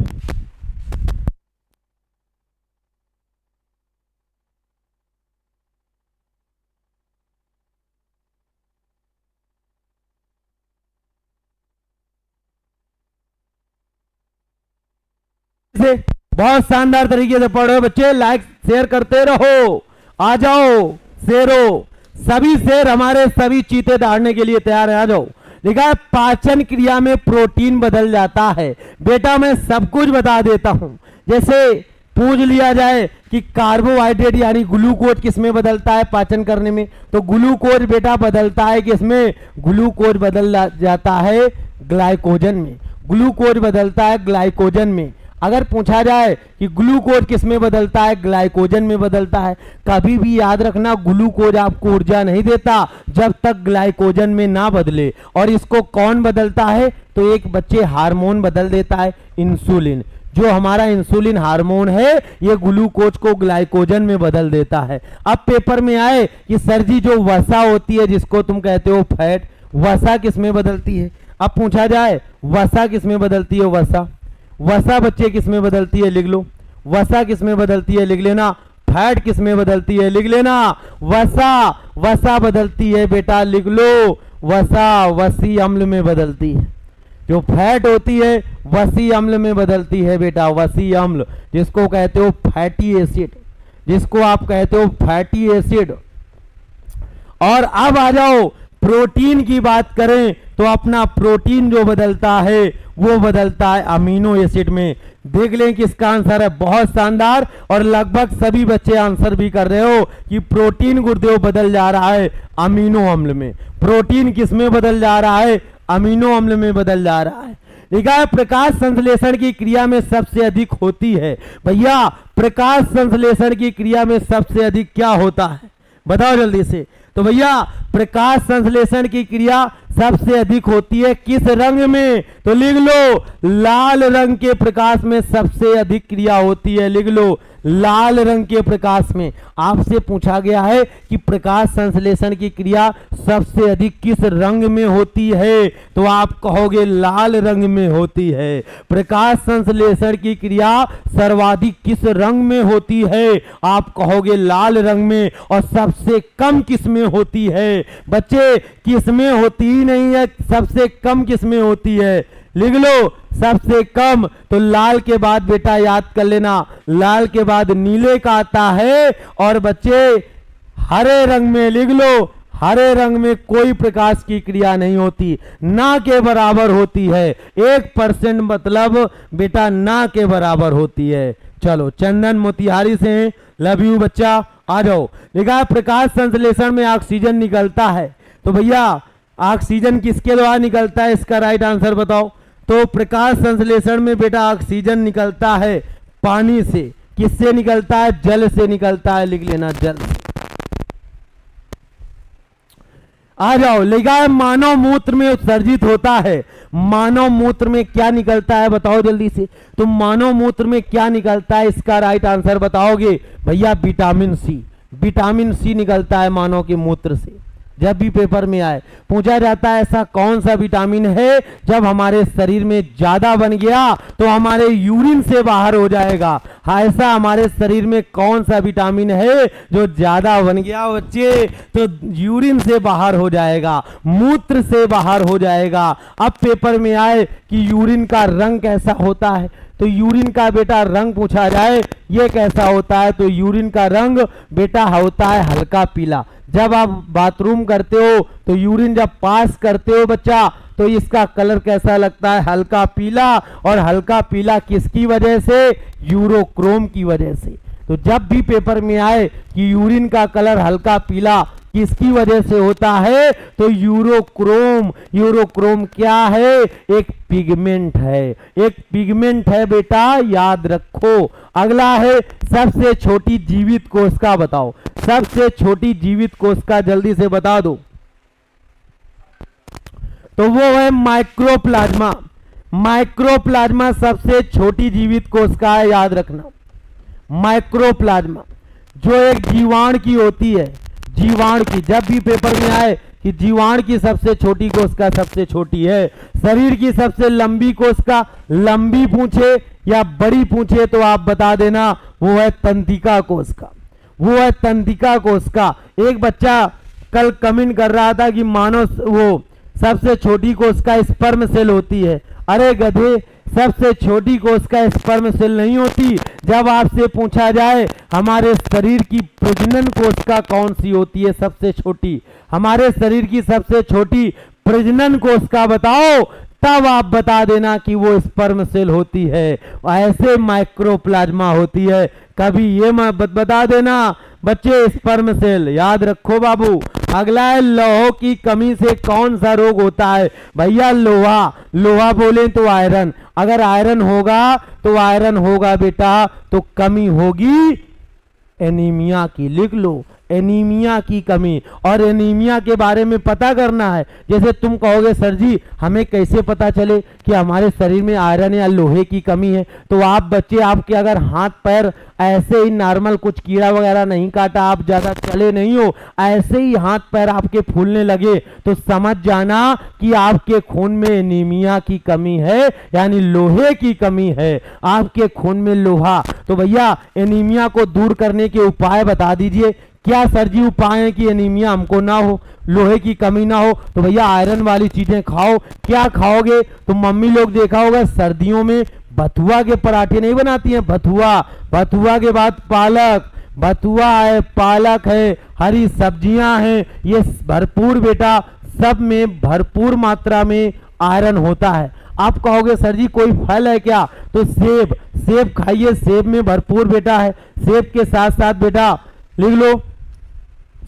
बहुत शानदार तरीके से पढ़ो बच्चे, लाइक शेयर करते रहो। आ जाओ शेरो, सभी शेर हमारे सभी चीते धारने के लिए तैयार है। आ जाओ। लिखा है पाचन क्रिया में प्रोटीन बदल जाता है। बेटा मैं सब कुछ बता देता हूं। जैसे पूछ लिया जाए कि कार्बोहाइड्रेट यानी ग्लूकोज किसमें बदलता है पाचन करने में, तो ग्लूकोज बेटा बदलता है किसमें? ग्लूकोज बदल जाता है ग्लाइकोजन में। ग्लूकोज बदलता है ग्लाइकोजन में। अगर पूछा जाए कि ग्लूकोज किसमें बदलता है? ग्लाइकोजन में बदलता है। कभी भी याद रखना ग्लूकोज आपको ऊर्जा नहीं देता जब तक ग्लाइकोजन में ना बदले। और इसको कौन बदलता है? तो एक बच्चे हार्मोन बदल देता है, इंसुलिन। जो हमारा इंसुलिन हार्मोन है ये ग्लूकोज को ग्लाइकोजन में बदल देता है। अब पेपर में आए कि सर जी जो वसा होती है जिसको तुम कहते हो फैट, वसा किसमें बदलती है? अब पूछा जाए वसा किसमें बदलती है? वसा वसा बच्चे किसमें बदलती है? लिख लो। वसा किसमें बदलती है? लिख लेना। फैट किसमें बदलती है? लिख लेना। वसा बदलती है बेटा, लिख लो। वसा वसी अम्ल में बदलती है। जो फैट होती है वसी अम्ल में बदलती है बेटा, वसी अम्ल, जिसको कहते हो फैटी एसिड, जिसको आप कहते हो फैटी एसिड। और अब आ जाओ प्रोटीन की बात करें तो अपना प्रोटीन जो बदलता है वो बदलता है अमीनो एसिड में। देख लें कि इसका आंसर है बहुत शानदार, और लगभग सभी बच्चे आंसर भी कर रहे हो कि प्रोटीन गुरुदेव बदल जा रहा है अमीनो अम्ल में। प्रोटीन किस में बदल जा रहा है? अमीनो अम्ल में बदल जा रहा है। लिखा है प्रकाश संश्लेषण की क्रिया में सबसे अधिक होती है। भैया प्रकाश संश्लेषण की क्रिया में सबसे अधिक क्या होता है? बताओ जल्दी से। तो भैया प्रकाश संश्लेषण की क्रिया सबसे अधिक होती है किस रंग में? तो लिख लो लाल रंग के प्रकाश में सबसे अधिक क्रिया होती है। लिख लो लाल रंग के प्रकाश में। आपसे पूछा गया है कि प्रकाश संश्लेषण की क्रिया सबसे अधिक किस रंग में होती है, तो आप कहोगे लाल रंग में होती है। प्रकाश संश्लेषण की क्रिया सर्वाधिक किस रंग में होती है? आप कहोगे लाल रंग में। और सबसे कम किस में होती है? बच्चे किस में होती ही नहीं है, सबसे कम किस में होती है? लिख लो सबसे कम। तो लाल के बाद बेटा याद कर लेना, लाल के बाद नीले का आता है, और बच्चे हरे रंग में लिख लो, हरे रंग में कोई प्रकाश की क्रिया नहीं होती, ना के बराबर होती है। 1% मतलब बेटा ना के बराबर होती है। चलो चंदन मोतिहारी से, लव यू बच्चा, आ जाओ। लिखा है प्रकाश संश्लेषण में ऑक्सीजन निकलता है। तो भैया ऑक्सीजन किसके द्वारा निकलता है? इसका राइट आंसर बताओ। तो प्रकाश संश्लेषण में बेटा ऑक्सीजन निकलता है पानी से। किससे निकलता है? जल से निकलता है। लिख लेना जल। आ जाओ। लिखा है मानव मूत्र में उत्सर्जित होता है। मानव मूत्र में क्या निकलता है? बताओ जल्दी से। तो मानव मूत्र में क्या निकलता है? इसका राइट आंसर बताओगे भैया विटामिन सी। विटामिन सी निकलता है मानव के मूत्र से। जब भी पेपर में आए पूछा जाता है ऐसा कौन सा विटामिन है जब हमारे शरीर में ज्यादा बन गया तो हमारे यूरिन से बाहर हो जाएगा। हाँ, ऐसा हमारे शरीर में कौन सा विटामिन है जो ज्यादा बन गया बच्चे तो यूरिन से बाहर हो जाएगा, मूत्र से बाहर हो जाएगा। अब पेपर में आए कि यूरिन का रंग कैसा होता है तो यूरिन का बेटा रंग पूछा जाए ये कैसा होता है तो यूरिन का रंग बेटा होता है हल्का पीला। जब आप बाथरूम करते हो तो यूरिन जब पास करते हो बच्चा तो इसका कलर कैसा लगता है हल्का पीला। और हल्का पीला किसकी वजह से यूरोक्रोम की वजह से। तो जब भी पेपर में आए कि यूरिन का कलर हल्का पीला किसकी वजह से होता है तो यूरोक्रोम। यूरोक्रोम क्या है एक पिगमेंट है, एक पिगमेंट है बेटा याद रखो। अगला है सबसे छोटी जीवित कोशिका बताओ, सबसे छोटी जीवित कोशिका जल्दी से बता दो तो वो है माइक्रोप्लाज्मा। माइक्रोप्लाज्मा सबसे छोटी जीवित कोशिका है याद रखना। माइक्रोप्लाज्मा जो एक जीवाणु की होती है, जीवाणु की जब भी पेपर में आए कि जीवाणु की सबसे छोटी कोशिका सबसे छोटी है। शरीर की सबसे लंबी कोशिका लंबी पूछे या बड़ी पूछे तो आप बता देना वो है तंत्रिका कोशिका, वो है तंत्रिका कोशिका। एक बच्चा कल कमेंट कर रहा था कि मानो वो सबसे छोटी कोशिका स्पर्म सेल होती है। अरे गधे, सबसे छोटी कोशिका स्पर्म सेल नहीं होती। जब आपसे पूछा जाए हमारे शरीर की प्रजनन कोशिका कौन सी होती है सबसे छोटी, हमारे शरीर की सबसे छोटी प्रजनन कोशिका बताओ तब आप बता देना कि वो स्पर्म सेल होती है। ऐसे माइक्रोप्लाज्मा होती है। कभी ये बता देना बच्चे स्पर्म सेल याद रखो बाबू। अगला है लौह की कमी से कौन सा रोग होता है भैया लोहा। लोहा बोले तो आयरन, अगर आयरन होगा तो आयरन होगा बेटा तो कमी होगी एनीमिया की। लिख लो एनीमिया की कमी। और एनीमिया के बारे में पता करना है। जैसे तुम कहोगे सर जी हमें कैसे पता चले कि हमारे शरीर में आयरन या लोहे की कमी है तो आप बच्चे आपके अगर हाथ पैर ऐसे ही नॉर्मल कुछ कीड़ा वगैरह नहीं काटा, आप ज्यादा चले नहीं हो, ऐसे ही हाथ पैर आपके फूलने लगे तो समझ जाना कि आपके खून में एनीमिया की कमी है यानी लोहे की कमी है, आपके खून में लोहा। तो भैया एनीमिया को दूर करने के उपाय बता दीजिए। क्या सर जी उपाय है कि एनीमिया हमको ना हो, लोहे की कमी ना हो? तो भैया आयरन वाली चीजें खाओ। क्या खाओगे तो मम्मी लोग देखा होगा सर्दियों में बथुआ के पराठे नहीं बनाती हैं, बथुआ, बथुआ के बाद पालक, बथुआ है, पालक है, हरी सब्जियां हैं, ये भरपूर बेटा सब में भरपूर मात्रा में आयरन होता है। आप कहोगे सर जी कोई फल है क्या तो सेब, सेब खाइए, सेब में भरपूर बेटा है। सेब के साथ साथ बेटा लिख लो,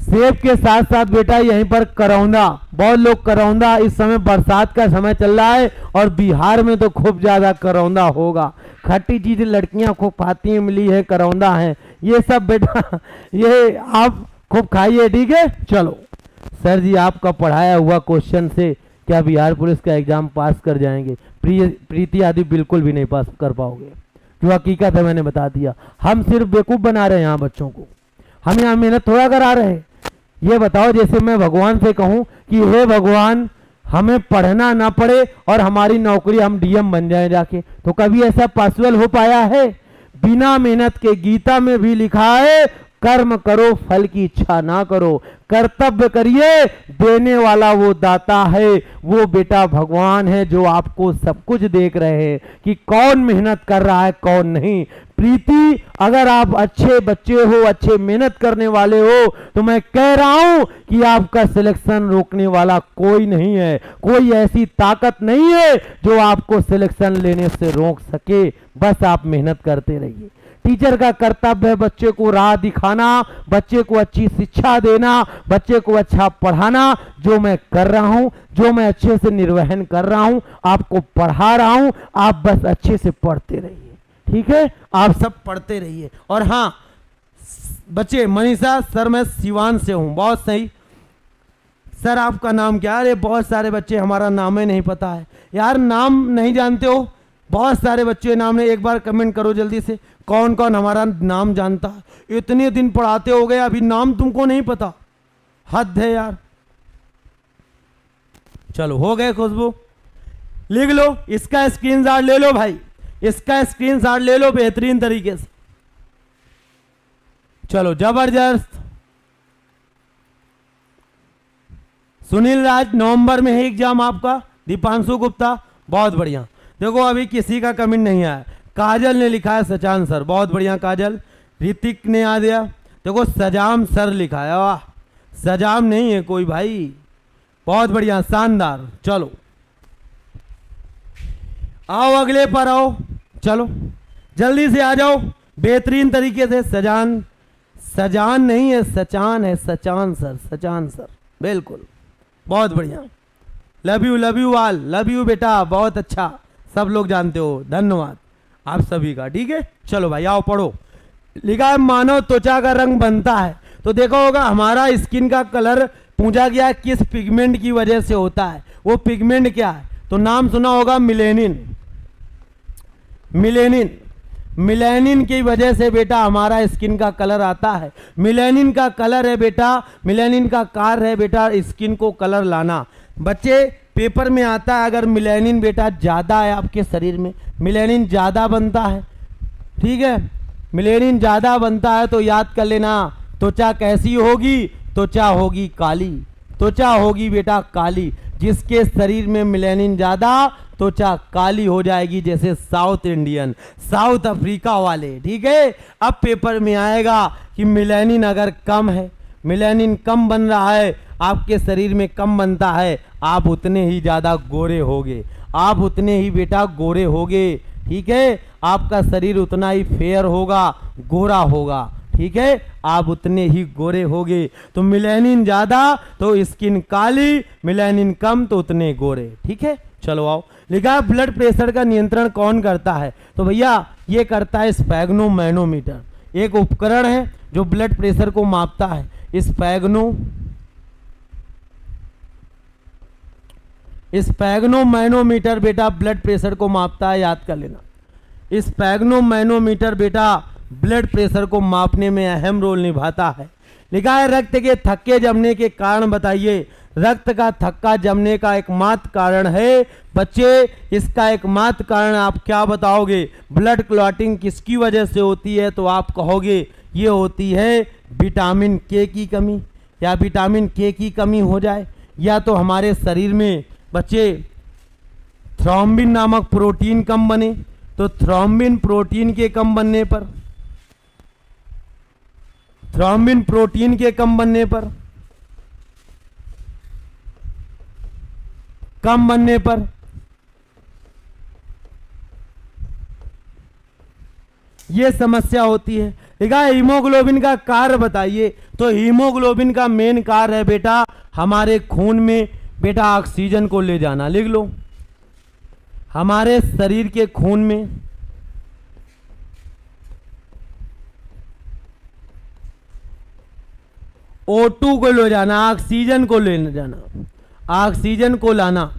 सेब के साथ साथ बेटा यहीं पर करौंदा, बहुत लोग करौंदा, इस समय बरसात का समय चल रहा है और बिहार में तो खूब ज्यादा करौंदा होगा। खट्टी चीजें लड़कियां खूब खाती हैं, मिली है करौंदा है, ये सब बेटा ये आप खूब खाइए, ठीक है। चलो सर जी आपका पढ़ाया हुआ क्वेश्चन से क्या बिहार पुलिस का एग्जाम पास कर जाएंगे? प्रीति आदि बिल्कुल भी नहीं पास कर पाओगे, जो हकीकत है मैंने बता दिया। हम सिर्फ बेवकूफ बना रहे हैं यहाँ बच्चों को, हम यहाँ मेहनत थोड़ा करा रहे हैं। ये बताओ जैसे मैं भगवान से कहूं कि हे भगवान हमें पढ़ना ना पड़े और हमारी नौकरी हम डीएम बन जाए जाके, तो कभी ऐसा पॉसिबल हो पाया है? बिना मेहनत के गीता में भी लिखा है कर्म करो फल की इच्छा ना करो, कर्तव्य करिए, देने वाला वो दाता है, वो बेटा भगवान है जो आपको सब कुछ देख रहे हैं कि कौन मेहनत कर रहा है कौन नहीं। प्रीति अगर आप अच्छे बच्चे हो, अच्छे मेहनत करने वाले हो तो मैं कह रहा हूं कि आपका सिलेक्शन रोकने वाला कोई नहीं है, कोई ऐसी ताकत नहीं है जो आपको सिलेक्शन लेने से रोक सके। बस आप मेहनत करते रहिए। टीचर का कर्तव्य है बच्चे को राह दिखाना, बच्चे को अच्छी शिक्षा देना, बच्चे को अच्छा पढ़ाना। जो मैं कर रहा हूं, जो मैं अच्छे से निर्वहन कर रहा हूं, आपको पढ़ा रहा हूं, आप बस अच्छे से पढ़ते रहिए, ठीक है। आप सब पढ़ते रहिए। और हाँ बच्चे, मनीषा सर मैं सिवान से हूं, बहुत सही सर आपका नाम क्या? अरे बहुत सारे बच्चे हमारा नाम ही नहीं पता है यार, नाम नहीं जानते हो? बहुत सारे बच्चे नाम ने, एक बार कमेंट करो जल्दी से कौन कौन हमारा नाम जानता है। इतने दिन पढ़ाते हो गए अभी नाम तुमको नहीं पता, हद है यार। चलो हो गए खुशबू, लिख लो, इसका स्क्रीनशॉट ले लो भाई, इसका स्क्रीनशॉट ले लो बेहतरीन तरीके से। चलो जबरदस्त। सुनील राज नवंबर में है एग्जाम आपका। दीपांशु गुप्ता बहुत बढ़िया। देखो अभी किसी का कमेंट नहीं आया। काजल ने लिखा है सचान सर, बहुत बढ़िया काजल। ऋतिक ने आ दिया। देखो सजाम सर लिखा है, वाह, सजाम नहीं है कोई भाई, बहुत बढ़िया शानदार। चलो आओ अगले पर आओ, चलो जल्दी से आ जाओ बेहतरीन तरीके से। सजान, सजान नहीं है सचान है, सचान सर, सचान सर, बिल्कुल बहुत बढ़िया। Love you all, love you बेटा, बहुत अच्छा, सब लोग जानते हो, धन्यवाद आप सभी का। ठीक है चलो भाई आओ पढ़ो। लिखा है मानव त्वचा का रंग बनता है, तो देखा होगा हमारा स्किन का कलर पूछा गया किस पिगमेंट की वजह से होता है, वो पिगमेंट क्या है, तो नाम सुना होगा मिलेनिन। मिलेनिन, मिलेनिन की वजह से बेटा हमारा स्किन का कलर आता है। मिलेनिन का कलर है बेटा, मिलेनिन का कार्य है बेटा स्किन को कलर लाना। बच्चे पेपर में आता है अगर मिलेनिन बेटा ज़्यादा है आपके शरीर में, मिलेनिन ज़्यादा बनता है, ठीक है, मिलेनिन ज़्यादा बनता है तो याद कर लेना त्वचा कैसी होगी, त्वचा होगी काली, त्वचा होगी बेटा काली। जिसके शरीर में मिलेनिन ज़्यादा त्वचा काली हो जाएगी, जैसे साउथ इंडियन, साउथ अफ्रीका वाले। ठीक है, अब पेपर में आएगा कि मिलेनिन अगर कम है, मिलेनिन कम बन रहा है, आपके शरीर में कम बनता है, आप उतने ही ज़्यादा गोरे होगे, आप उतने ही बेटा गोरे होगे। ठीक है, आपका शरीर उतना ही फेयर होगा, गोरा होगा। ठीक है, आप उतने ही गोरे होगे। तो मिलेनिन ज़्यादा तो स्किन काली, मिलेनिन कम तो उतने गोरे। ठीक है चलो आओ। लिखा है ब्लड प्रेशर का नियंत्रण कौन करता है, तो भैया ये करता है स्फेग्नोमैनोमीटर, एक उपकरण है जो ब्लड प्रेशर को मापता है। स्फेग्नोमैनोमीटर बेटा ब्लड प्रेशर को मापता है, याद कर लेना। स्फेग्नोमैनोमीटर बेटा ब्लड प्रेशर को मापने में अहम रोल निभाता है। लिखा है रक्त के थक्के जमने के कारण बताइए। रक्त का थक्का जमने का एकमात्र कारण है बच्चे, इसका एकमात्र कारण आप क्या बताओगे? ब्लड क्लॉटिंग किसकी वजह से होती है, तो आप कहोगे ये होती है विटामिन के की कमी, या विटामिन के की कमी हो जाए, या तो हमारे शरीर में बच्चे थ्रोम्बिन नामक प्रोटीन कम बने, तो थ्रोम्बिन प्रोटीन के कम बनने पर, थ्रोम्बिन प्रोटीन के कम बनने पर, कम बनने पर यह समस्या होती है। ठीक है, हीमोग्लोबिन का कार्य बताइए, तो हीमोग्लोबिन का मेन कार्य है बेटा हमारे खून में बेटा ऑक्सीजन को ले जाना। लिख लो, हमारे शरीर के खून में O2 को ले जाना, ऑक्सीजन को ले जाना, ऑक्सीजन को लाना।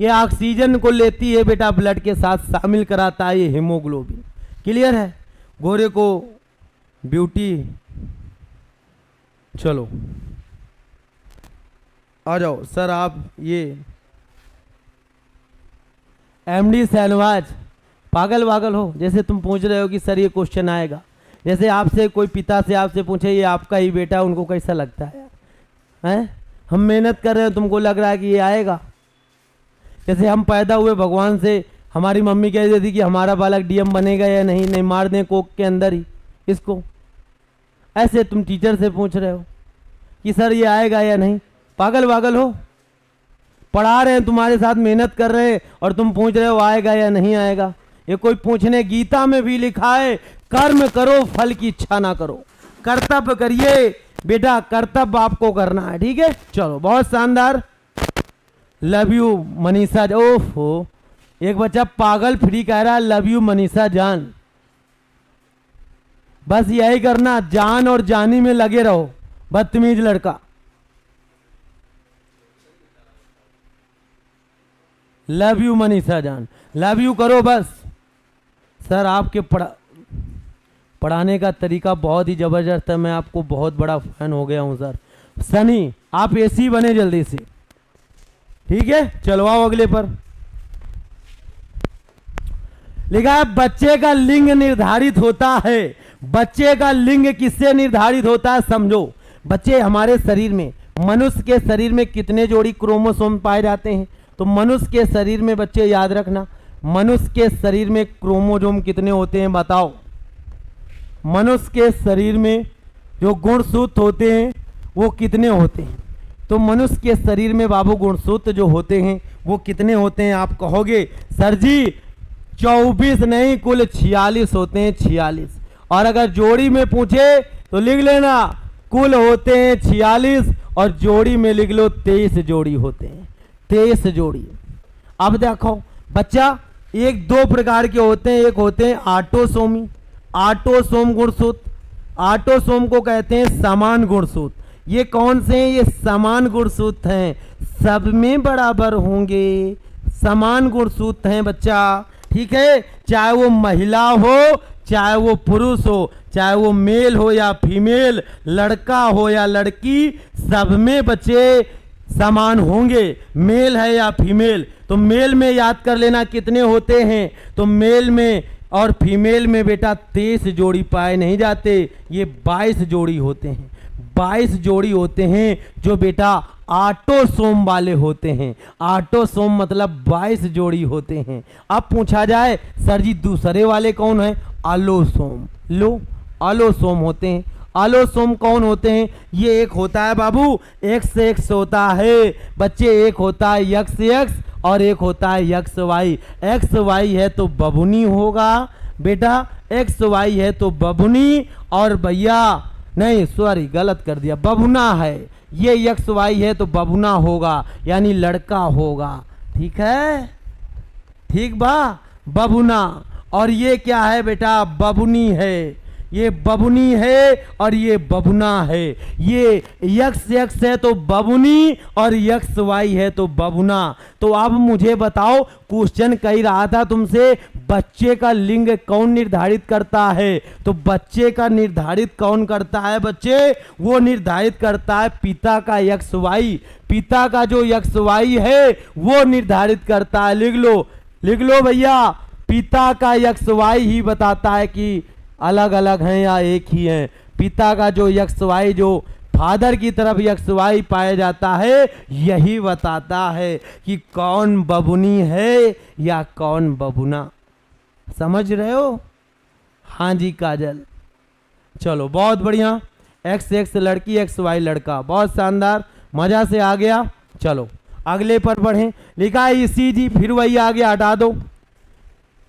ये ऑक्सीजन को लेती है बेटा ब्लड के साथ शामिल कराता है ये हीमोग्लोबिन। क्लियर है, गोरे को ब्यूटी। चलो आ जाओ सर, आप ये एमडी शहनवाज पागल वागल हो, जैसे तुम पूछ रहे हो कि सर ये क्वेश्चन आएगा, जैसे आपसे कोई पिता से आपसे पूछे ये आपका ही बेटा, उनको कैसा लगता है? हैं, हम मेहनत कर रहे हैं, तुमको लग रहा है कि ये आएगा? जैसे हम पैदा हुए भगवान से, हमारी मम्मी कह देती कि हमारा बालक डीएम बनेगा या नहीं, नहीं मार दें कोक के अंदर ही इसको। ऐसे तुम टीचर से पूछ रहे हो कि सर ये आएगा या नहीं? पागल वागल हो, पढ़ा रहे हैं तुम्हारे साथ, मेहनत कर रहे हैं, और तुम पूछ रहे हो आएगा या नहीं आएगा? ये कोई पूछने, गीता में भी लिखा है कर्म करो फल की इच्छा ना करो, कर्तव्य करिए बेटा, कर्तव्य आपको करना है। ठीक है चलो बहुत शानदार। लव यू मनीषा, ओहो एक बच्चा पागल फ्री कह रहा है लव यू मनीषा जान। बस यही करना, जान और जानी में लगे रहो, बदतमीज लड़का। लव यू मनीषा जान, लव यू करो बस। सर आपके पढ़ाने का तरीका बहुत ही ज़बरदस्त है, मैं आपको बहुत बड़ा फैन हो गया हूं सर। सनी आप एसी बने जल्दी से, ठीक है, चलो आओ अगले पर। लिखा है बच्चे का लिंग निर्धारित होता है। बच्चे का लिंग किससे निर्धारित होता है समझो। बच्चे हमारे शरीर में, मनुष्य के शरीर में कितने जोड़ी क्रोमोसोम पाए जाते हैं? तो मनुष्य के शरीर में बच्चे याद रखना, मनुष्य के शरीर में क्रोमोसोम कितने होते हैं बताओ। मनुष्य के शरीर में जो गुणसूत्र होते हैं वो कितने होते हैं? तो मनुष्य के शरीर में बाबू गुणसूत्र जो होते हैं वो कितने होते हैं? आप कहोगे सर जी 24 नहीं, कुल 46 होते हैं, 46। और अगर जोड़ी में पूछे तो लिख लेना कुल होते हैं 46 और जोड़ी में लिख लो 23 जोड़ी होते हैं, 23 जोड़ी। अब देखो बच्चा, एक दो प्रकार के होते हैं, एक होते हैं ऑटोसोमी, ऑटोसोम गुणसूत्र। ऑटोसोम को कहते हैं समान गुणसूत्र। ये कौन से हैं? ये समान गुणसूत्र हैं, सब में बराबर होंगे, समान गुणसूत्र हैं बच्चा, ठीक है। चाहे वो महिला हो चाहे वो पुरुष हो, चाहे वो मेल हो या फीमेल, लड़का हो या लड़की, सब में बच्चे समान होंगे। मेल है या फीमेल, तो मेल में याद कर लेना कितने होते हैं। तो मेल में और फीमेल में बेटा 23 जोड़ी पाए नहीं जाते, ये 22 जोड़ी होते हैं, 22 जोड़ी होते हैं जो बेटा ऑटोसोम वाले होते हैं। ऑटोसोम मतलब 22 जोड़ी होते हैं। अब पूछा जाए सर जी दूसरे वाले कौन है? अलोसोम। लो, अलोसोम होते हैं। अलोसोम कौन होते हैं? ये एक होता है बाबू एक्स एक्स होता है बच्चे, एक होता है यक्स एक्स और एक होता है यक्स वाई। एक्स वाई है तो बबुनी होगा बेटा, एक्स वाई है तो बबुनी, और भैया नहीं सॉरी गलत कर दिया, बबुना है। ये यक्स वाई है तो बबुना होगा, यानी लड़का होगा, ठीक है, ठीक बा, बबुना। और ये क्या है बेटा? बबुनी है। ये बबुनी है और ये बबुना है। ये यक्स एक्स है तो बबुनी और यक्स वाई है तो बबुना। तो अब मुझे बताओ, क्वेश्चन कह रहा था तुमसे बच्चे का लिंग कौन निर्धारित करता है? तो बच्चे का निर्धारित कौन करता है बच्चे? वो निर्धारित करता है पिता का यक्स वाई। पिता का जो यक्स वाई है वो निर्धारित करता है। लिख लो भैया, पिता का यक्स वाई ही बताता है कि अलग अलग हैं या एक ही हैं। पिता का जो यक्स वाई, जो फादर की तरफ यक्स वाई पाया जाता है, यही बताता है कि कौन बबुनी है या कौन बबुना। समझ रहे हो? हाँ जी काजल, चलो बहुत बढ़िया। एक्स एक्स लड़की, एक्स वाई लड़का, बहुत शानदार, मजा से आ गया। चलो अगले पर बढ़ें। लिखा है ईसीजी, फिर वही आगे हटा दो,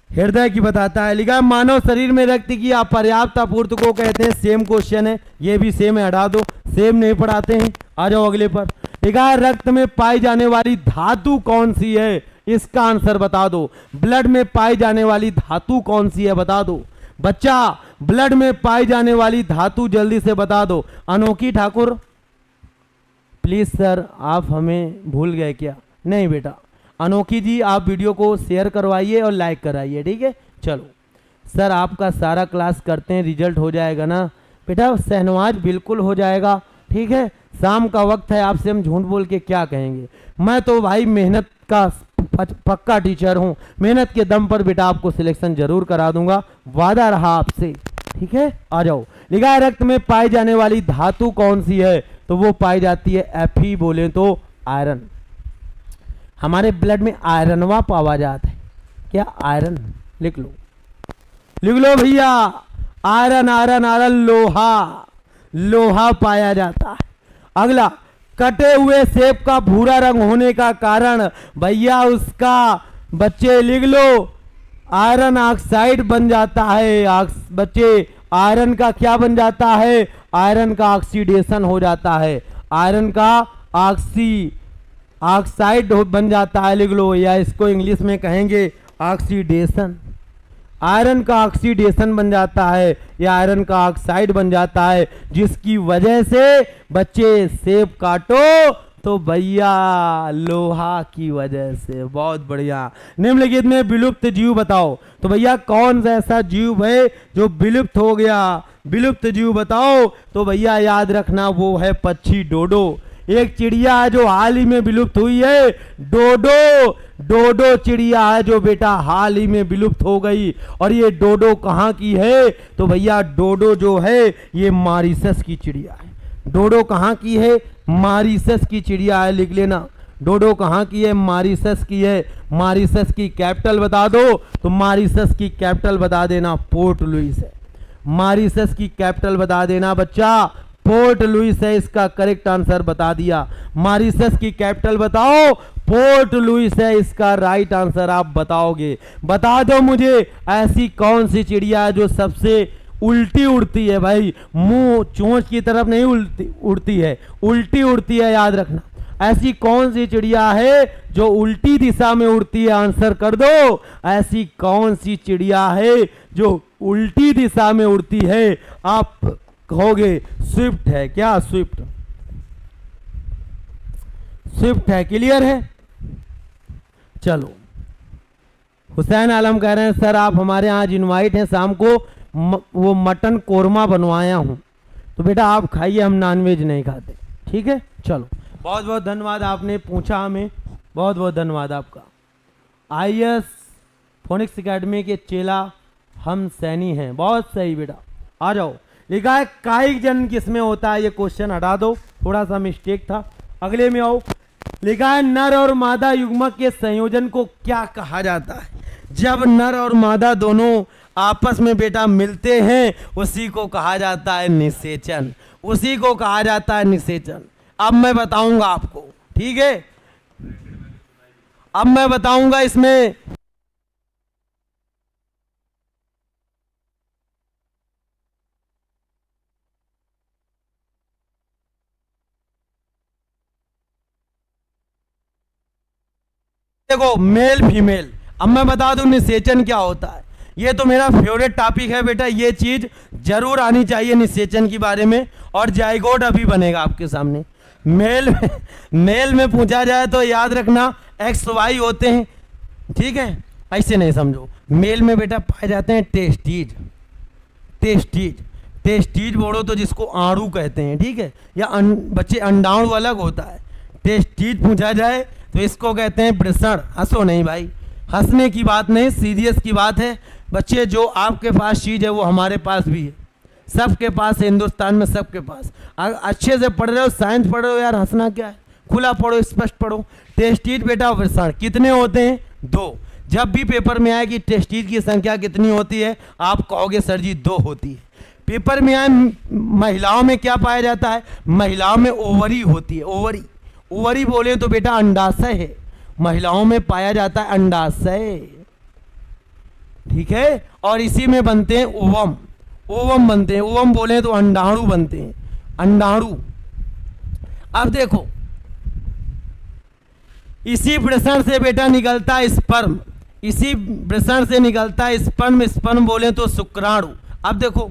हृदय की बताता है। लिखा है मानव शरीर में रक्त की अपर्याप्त आपूर्ति को कहते हैं, सेम क्वेश्चन है, ये भी सेम है, हटा दो, सेम नहीं पढ़ाते हैं। आ जाओ अगले पर। लिखा है रक्त में पाई जाने वाली धातु कौन सी है? इसका आंसर बता दो। ब्लड में पाई जाने वाली धातु कौन सी है बता दो बच्चा। ब्लड में पाई जाने वाली धातु जल्दी से बता दो। अनोखी ठाकुर, प्लीज सर आप हमें भूल गए क्या? नहीं बेटा, अनोखी जी आप वीडियो को शेयर करवाइए और लाइक कराइए, ठीक है। चलो सर आपका सारा क्लास करते हैं, रिजल्ट हो जाएगा ना बेटा? शहनवाज बिल्कुल हो जाएगा, ठीक है। शाम का वक्त है, आपसे हम झूठ बोल के क्या कहेंगे? मैं तो भाई मेहनत का पक्का टीचर हूँ, मेहनत के दम पर बेटा आपको सिलेक्शन जरूर करा दूंगा, वादा रहा आपसे, ठीक है। आ जाओ। लिखा है रक्त में पाई जाने वाली धातु कौन सी है? तो वो पाई जाती है Fe बोले तो आयरन। हमारे ब्लड में आयरनवा पावा जाता है, क्या? आयरन। लिख लो भैया, आयरन आयरन आयरन, लोहा, लोहा पाया जाता है। अगला, कटे हुए सेब का भूरा रंग होने का कारण भैया उसका बच्चे लिख लो आयरन ऑक्साइड बन जाता है। बच्चे आयरन का क्या बन जाता है? आयरन का ऑक्सीडेशन हो जाता है, आयरन का ऑक्साइड बन जाता है। लिख लो, या इसको इंग्लिश में कहेंगे ऑक्सीडेशन। आयरन का ऑक्सीडेशन बन जाता है या आयरन का ऑक्साइड बन जाता है, जिसकी वजह से बच्चे सेब काटो तो भैया लोहा की वजह से। बहुत बढ़िया। निम्नलिखित में विलुप्त जीव बताओ। तो भैया कौन सा ऐसा जीव है जो विलुप्त हो गया? विलुप्त जीव बताओ। तो भैया याद रखना वो है पक्षी डोडो। एक चिड़िया है जो हाल ही में विलुप्त हुई है, डोडो। डोडो चिड़िया है जो बेटा हाल ही में विलुप्त हो गई। और ये डोडो कहाँ की है? तो भैया डोडो जो है ये मॉरिशस की चिड़िया है। डोडो कहाँ की है? मॉरिशस की चिड़िया है, लिख लेना। डोडो कहाँ की है? मॉरिशस की है। मॉरिशस की कैपिटल बता दो, तो मॉरिशस की कैपिटल बता देना पोर्ट लुइस है। मॉरिशस की कैपिटल बता देना बच्चा, पोर्ट लुइस है। इसका करेक्ट आंसर बता दिया। मॉरिशस की कैपिटल बताओ, पोर्ट लुइस है इसका राइट आंसर आप बताओगे। बता दो मुझे ऐसी कौन सी चिड़िया है जो सबसे उल्टी उड़ती है? भाई मुंह चोंच की तरफ नहीं उड़ती है, उल्टी उड़ती है, याद रखना। ऐसी कौन सी चिड़िया है जो उल्टी दिशा में उड़ती है? आंसर कर दो। ऐसी कौन सी चिड़िया है जो उल्टी दिशा में उड़ती है? आप कहोगे स्विफ्ट है। क्या स्विफ्ट? स्विफ्ट है। क्लियर है? चलो, हुसैन आलम कह रहे हैं सर आप हमारे यहाँ आज इनवाइट हैं, शाम को वो मटन कोरमा बनवाया हूँ। तो बेटा आप खाइए, हम नॉनवेज नहीं खाते। ठीक है, चलो, बहुत बहुत धन्यवाद, आपने पूछा हमें, बहुत बहुत धन्यवाद आपका। IAS फोनिक्स एकेडमी के चेला हम सैनी हैं। बहुत सही बेटा, आ जाओ। लिखा है कायिक जन्म किसमें होता है? ये क्वेश्चन हटा दो, थोड़ा सा मिस्टेक था। अगले में आओ। लिखा है नर और मादा युग्मक के संयोजन को क्या कहा जाता है? जब नर और मादा दोनों आपस में बेटा मिलते हैं उसी को कहा जाता है निषेचन। उसी को कहा जाता है निषेचन। अब मैं बताऊंगा आपको, ठीक है? अब मैं बताऊंगा इसमें देखो मेल फीमेल। अब मैं बता दूं निषेचन क्या होता है। ये तो मेरा फेवरेट टॉपिक है बेटा, ये चीज जरूर आनी चाहिए निषेचन के बारे में। और जाइगोट अभी बनेगा आपके सामने। मेल में पूछा जाए तो याद रखना XY होते हैं, ठीक है? ऐसे नहीं समझो। मेल में बेटा पाए जाते हैं टेस्टीज। टेस्टीज टेस्टीज बोलो तो जिसको आड़ू कहते हैं, ठीक है? या बच्चे अंडाणु अलग होता है। टेस्टीज पूछा जाए तो इसको कहते हैं वृषण। हंसो नहीं भाई, हंसने की बात नहीं, सीरियस की बात है। बच्चे जो आपके पास चीज़ है वो हमारे पास भी है, सबके पास है, हिंदुस्तान में सबके पास। अच्छे से पढ़ रहे हो, साइंस पढ़ रहे हो यार, हंसना क्या है? खुला पढ़ो, स्पष्ट पढ़ो। टेस्टीज बेटा वृषण कितने होते हैं? 2। जब भी पेपर में आए कि टेस्टीज की संख्या कितनी होती है, आप कहोगे सर जी 2 होती है। पेपर में आए महिलाओं में क्या पाया जाता है? महिलाओं में ओवरी होती है। ओवरी, ओवरी बोले तो बेटा अंडाशय है। महिलाओं में पाया जाता है अंडाशय, ठीक है? और इसी में बनते हैं ओवम। ओवम बनते हैं। ओवम बोले तो अंडाणु बनते हैं, अंडाणु। अब देखो इसी वृषण से बेटा निकलता है स्पर्म। इसी वृषण से निकलता है स्पर्म। स्पर्म बोले तो शुक्राणु। अब देखो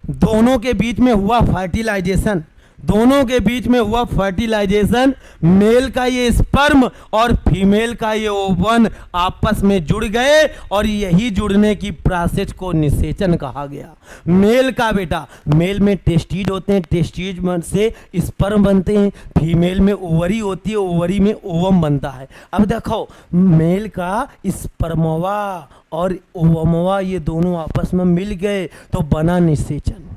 दोनों के बीच में हुआ फर्टिलाइजेशन। दोनों के बीच में हुआ फर्टिलाइजेशन। मेल का ये स्पर्म और फीमेल का ये ओवन आपस में जुड़ गए और यही जुड़ने की प्रोसेस को निषेचन कहा गया। मेल का बेटा, मेल में टेस्टीज होते हैं, टेस्टीज से स्पर्म बनते हैं। फीमेल में ओवरी होती है, ओवरी में ओवम बनता है। अब देखो मेल का स्पर्मवा और ओवमवा ये दोनों आपस में मिल गए तो बना निषेचन,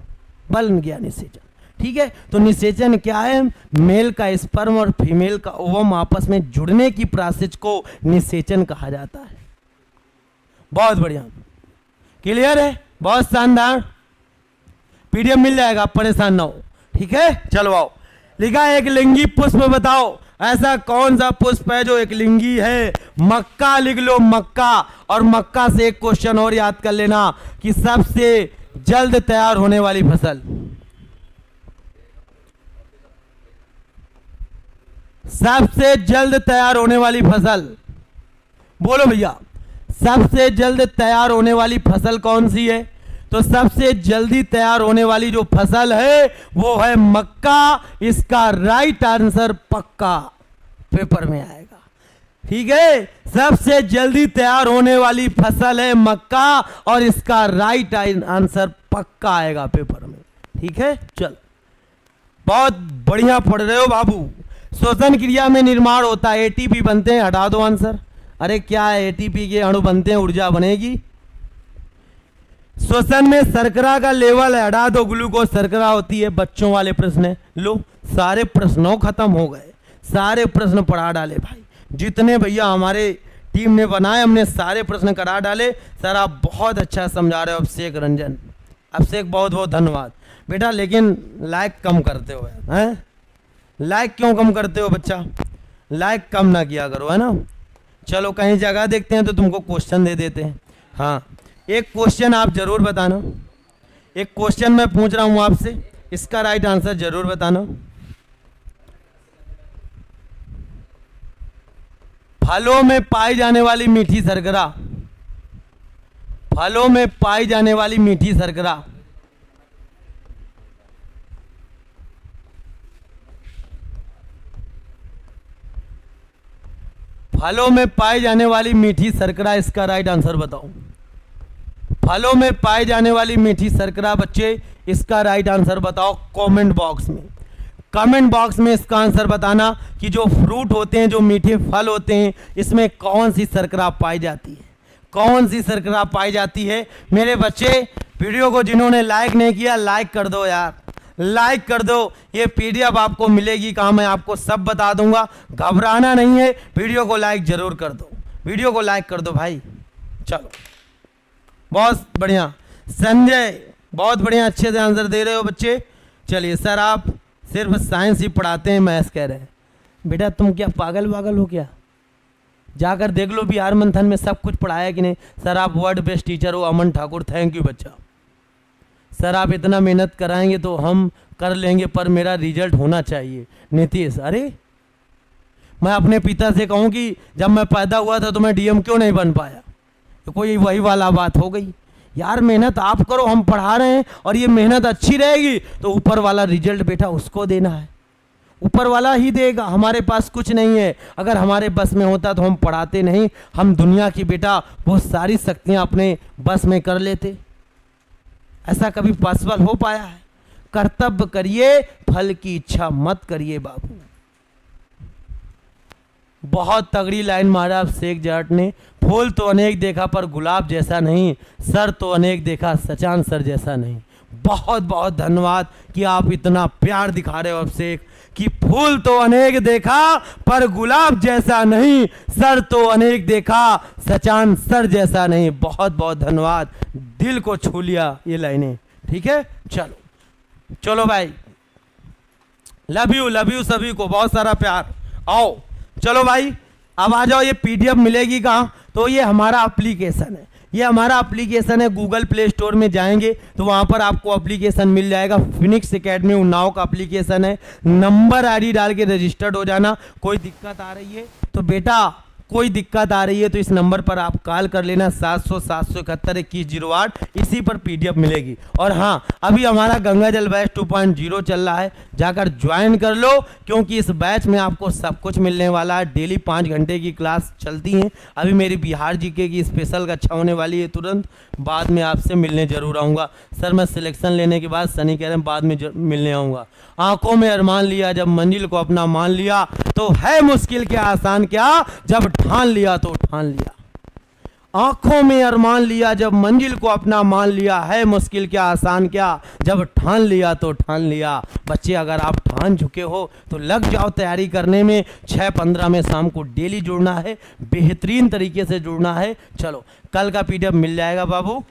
बन गया निषेचन, ठीक है? तो निषेचन क्या है? मेल का स्पर्म और फीमेल का ओवम आपस में जुड़ने की प्रोसेस को निषेचन कहा जाता है। बहुत बढ़िया, क्लियर है? बहुत शानदार। PDF मिल जाएगा, परेशान ना हो, ठीक है? चलो आओ। लिखा है एक लिंगी पुष्प बताओ। ऐसा कौन सा पुष्प है जो एक लिंगी है? मक्का लिख लो, मक्का। और मक्का से एक क्वेश्चन और याद कर लेना कि सबसे जल्द तैयार होने वाली फसल, सबसे जल्द तैयार होने वाली फसल बोलो भैया, सबसे जल्द तैयार होने वाली फसल कौन सी है? तो सबसे जल्दी तैयार होने वाली जो फसल है वो है मक्का। इसका राइट आंसर पक्का पेपर में आएगा, ठीक है? सबसे जल्दी तैयार होने वाली फसल है मक्का और इसका राइट आंसर पक्का आएगा पेपर में, ठीक है? चल बहुत बढ़िया पढ़ रहे हो बाबू। श्वसन क्रिया में निर्माण होता है, एटीपी बनते हैं, हटा दो आंसर। अरे क्या है, एटीपी के अणु बनते हैं, ऊर्जा बनेगी। श्वसन में शर्करा का लेवल है, हटा दो, ग्लूकोज शर्करा होती है। बच्चों वाले प्रश्न है, लो सारे प्रश्नों खत्म हो गए, सारे प्रश्न पढ़ा डाले भाई। जितने भैया हमारे टीम ने बनाए हमने सारे प्रश्न करा डाले। सर आप बहुत अच्छा समझा रहे हो अभिषेक रंजन, अभिषेक बहुत बहुत धन्यवाद बेटा। लेकिन लाइक कम करते हो हैं, लाइक क्यों कम करते हो बच्चा, लाइक कम ना किया करो, है ना। चलो कहीं जगह देखते हैं तो तुमको क्वेश्चन दे देते हैं। हाँ एक क्वेश्चन आप जरूर बताना, एक क्वेश्चन मैं पूछ रहा हूं आपसे, इसका राइट आंसर जरूर बताना। फलों में पाई जाने वाली मीठी शर्करा, फलों में पाई जाने वाली मीठी शर्करा, फलों में पाई जाने वाली मीठी शर्करा, इसका राइट आंसर बताओ। फलों में पाई जाने वाली मीठी शर्करा बच्चे, इसका राइट आंसर बताओ कमेंट बॉक्स में। कमेंट बॉक्स में इसका आंसर बताना कि जो फ्रूट होते हैं, जो मीठे फल होते हैं, इसमें कौन सी शर्करा पाई जाती है, कौन सी शर्करा पाई जाती है। मेरे बच्चे वीडियो को जिन्होंने लाइक नहीं किया लाइक कर दो यार, लाइक कर दो। ये पीडीएफ आपको मिलेगी कहाँ, मैं आपको सब बता दूंगा, घबराना नहीं है। वीडियो को लाइक जरूर कर दो, वीडियो को लाइक कर दो भाई। चलो बहुत बढ़िया संजय, बहुत बढ़िया, अच्छे से आंसर दे रहे हो बच्चे। चलिए सर आप सिर्फ साइंस ही पढ़ाते हैं, मैथ्स कह रहे हैं। बेटा तुम क्या पागल वागल हो क्या, जाकर देख लो बिहार मंथन में सब कुछ पढ़ाया कि नहीं। सर आप वर्ल्ड बेस्ट टीचर हो अमन ठाकुर, थैंक यू बच्चा। सर आप इतना मेहनत कराएंगे तो हम कर लेंगे, पर मेरा रिजल्ट होना चाहिए। नीतीश, अरे मैं अपने पिता से कहूँ कि जब मैं पैदा हुआ था तो मैं डीएम क्यों नहीं बन पाया, तो कोई वही वाला बात हो गई। यार मेहनत आप करो, हम पढ़ा रहे हैं और ये मेहनत अच्छी रहेगी तो ऊपर वाला रिजल्ट बेटा उसको देना है, ऊपर वाला ही देगा, हमारे पास कुछ नहीं है। अगर हमारे बस में होता तो हम पढ़ाते नहीं, हम दुनिया की बेटा बहुत सारी शक्तियां अपने बस में कर लेते। ऐसा कभी पॉसिबल हो पाया है? कर्तव्य करिए, फल की इच्छा मत करिए बाबू। बहुत तगड़ी लाइन मारा अभिषेक जाट ने, फूल तो अनेक देखा पर गुलाब जैसा नहीं, सर तो अनेक देखा सचान सर जैसा नहीं। बहुत बहुत धन्यवाद कि आप इतना प्यार दिखा रहे हो अभिषेक, कि फूल तो अनेक देखा पर गुलाब जैसा नहीं, सर तो अनेक देखा सचान सर जैसा नहीं। बहुत बहुत धन्यवाद, दिल को छू लिया ये लाइनें, ठीक है। चलो चलो भाई, लव यू सभी को, बहुत सारा प्यार। आओ चलो भाई अब आ जाओ। ये पीडीएफ मिलेगी कहाँ, तो ये हमारा एप्लीकेशन है, ये हमारा एप्लीकेशन है। गूगल प्ले स्टोर में जाएंगे तो वहाँ पर आपको एप्लीकेशन मिल जाएगा। फिनिक्स एकेडमी उन्नाव का एप्लीकेशन है। नंबर आईडी डाल के रजिस्टर्ड हो जाना। कोई दिक्कत आ रही है तो बेटा, कोई दिक्कत आ रही है तो इस नंबर पर आप कॉल कर लेना, 700-771-2108, इसी पर पीडीएफ मिलेगी। और हाँ अभी हमारा गंगा जल बैच 2.0 चल रहा है, जाकर ज्वाइन कर लो, क्योंकि इस बैच में आपको सब कुछ मिलने वाला है। डेली 5 घंटे की क्लास चलती हैं। अभी मेरी बिहार जीके की स्पेशल कक्षा होने वाली है, तुरंत बाद में आपसे मिलने जरूर आऊँगा। सर मैं सिलेक्शन लेने के बाद, सनी कह रहे हैं बाद में मिलने आऊँगा। आंखों में अरमान लिया जब मंजिल को अपना मान लिया, तो है मुश्किल क्या आसान क्या, जब ठान लिया तो ठान लिया। आंखों में अरमान लिया जब मंजिल को अपना मान लिया, है मुश्किल क्या आसान क्या, जब ठान लिया तो ठान लिया। बच्चे अगर आप ठान चुके हो तो लग जाओ तैयारी करने में। 6:15 में शाम को डेली जुड़ना है, बेहतरीन तरीके से जुड़ना है। चलो कल का पीडीएफ मिल जाएगा बाबू।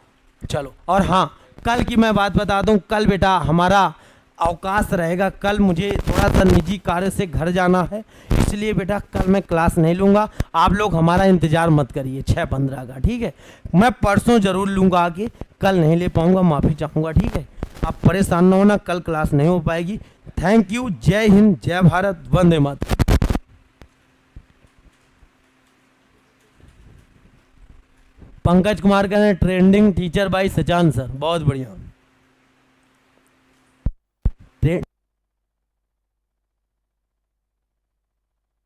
चलो और हाँ कल की मैं बात बता दूं, कल बेटा हमारा अवकाश रहेगा। कल मुझे थोड़ा सा निजी कार्य से घर जाना है, इसलिए बेटा कल मैं क्लास नहीं लूँगा। आप लोग हमारा इंतज़ार मत करिए 6:15 का, ठीक है। मैं परसों ज़रूर लूँगा आके, कल नहीं ले पाऊँगा, माफ़ी चाहूँगा, ठीक है। आप परेशान ना होना, कल क्लास नहीं हो पाएगी। थैंक यू, जय हिंद, जय भारत, वंदे मातरम। पंकज कुमार का trending teacher by Sachan sir, बहुत बढ़िया।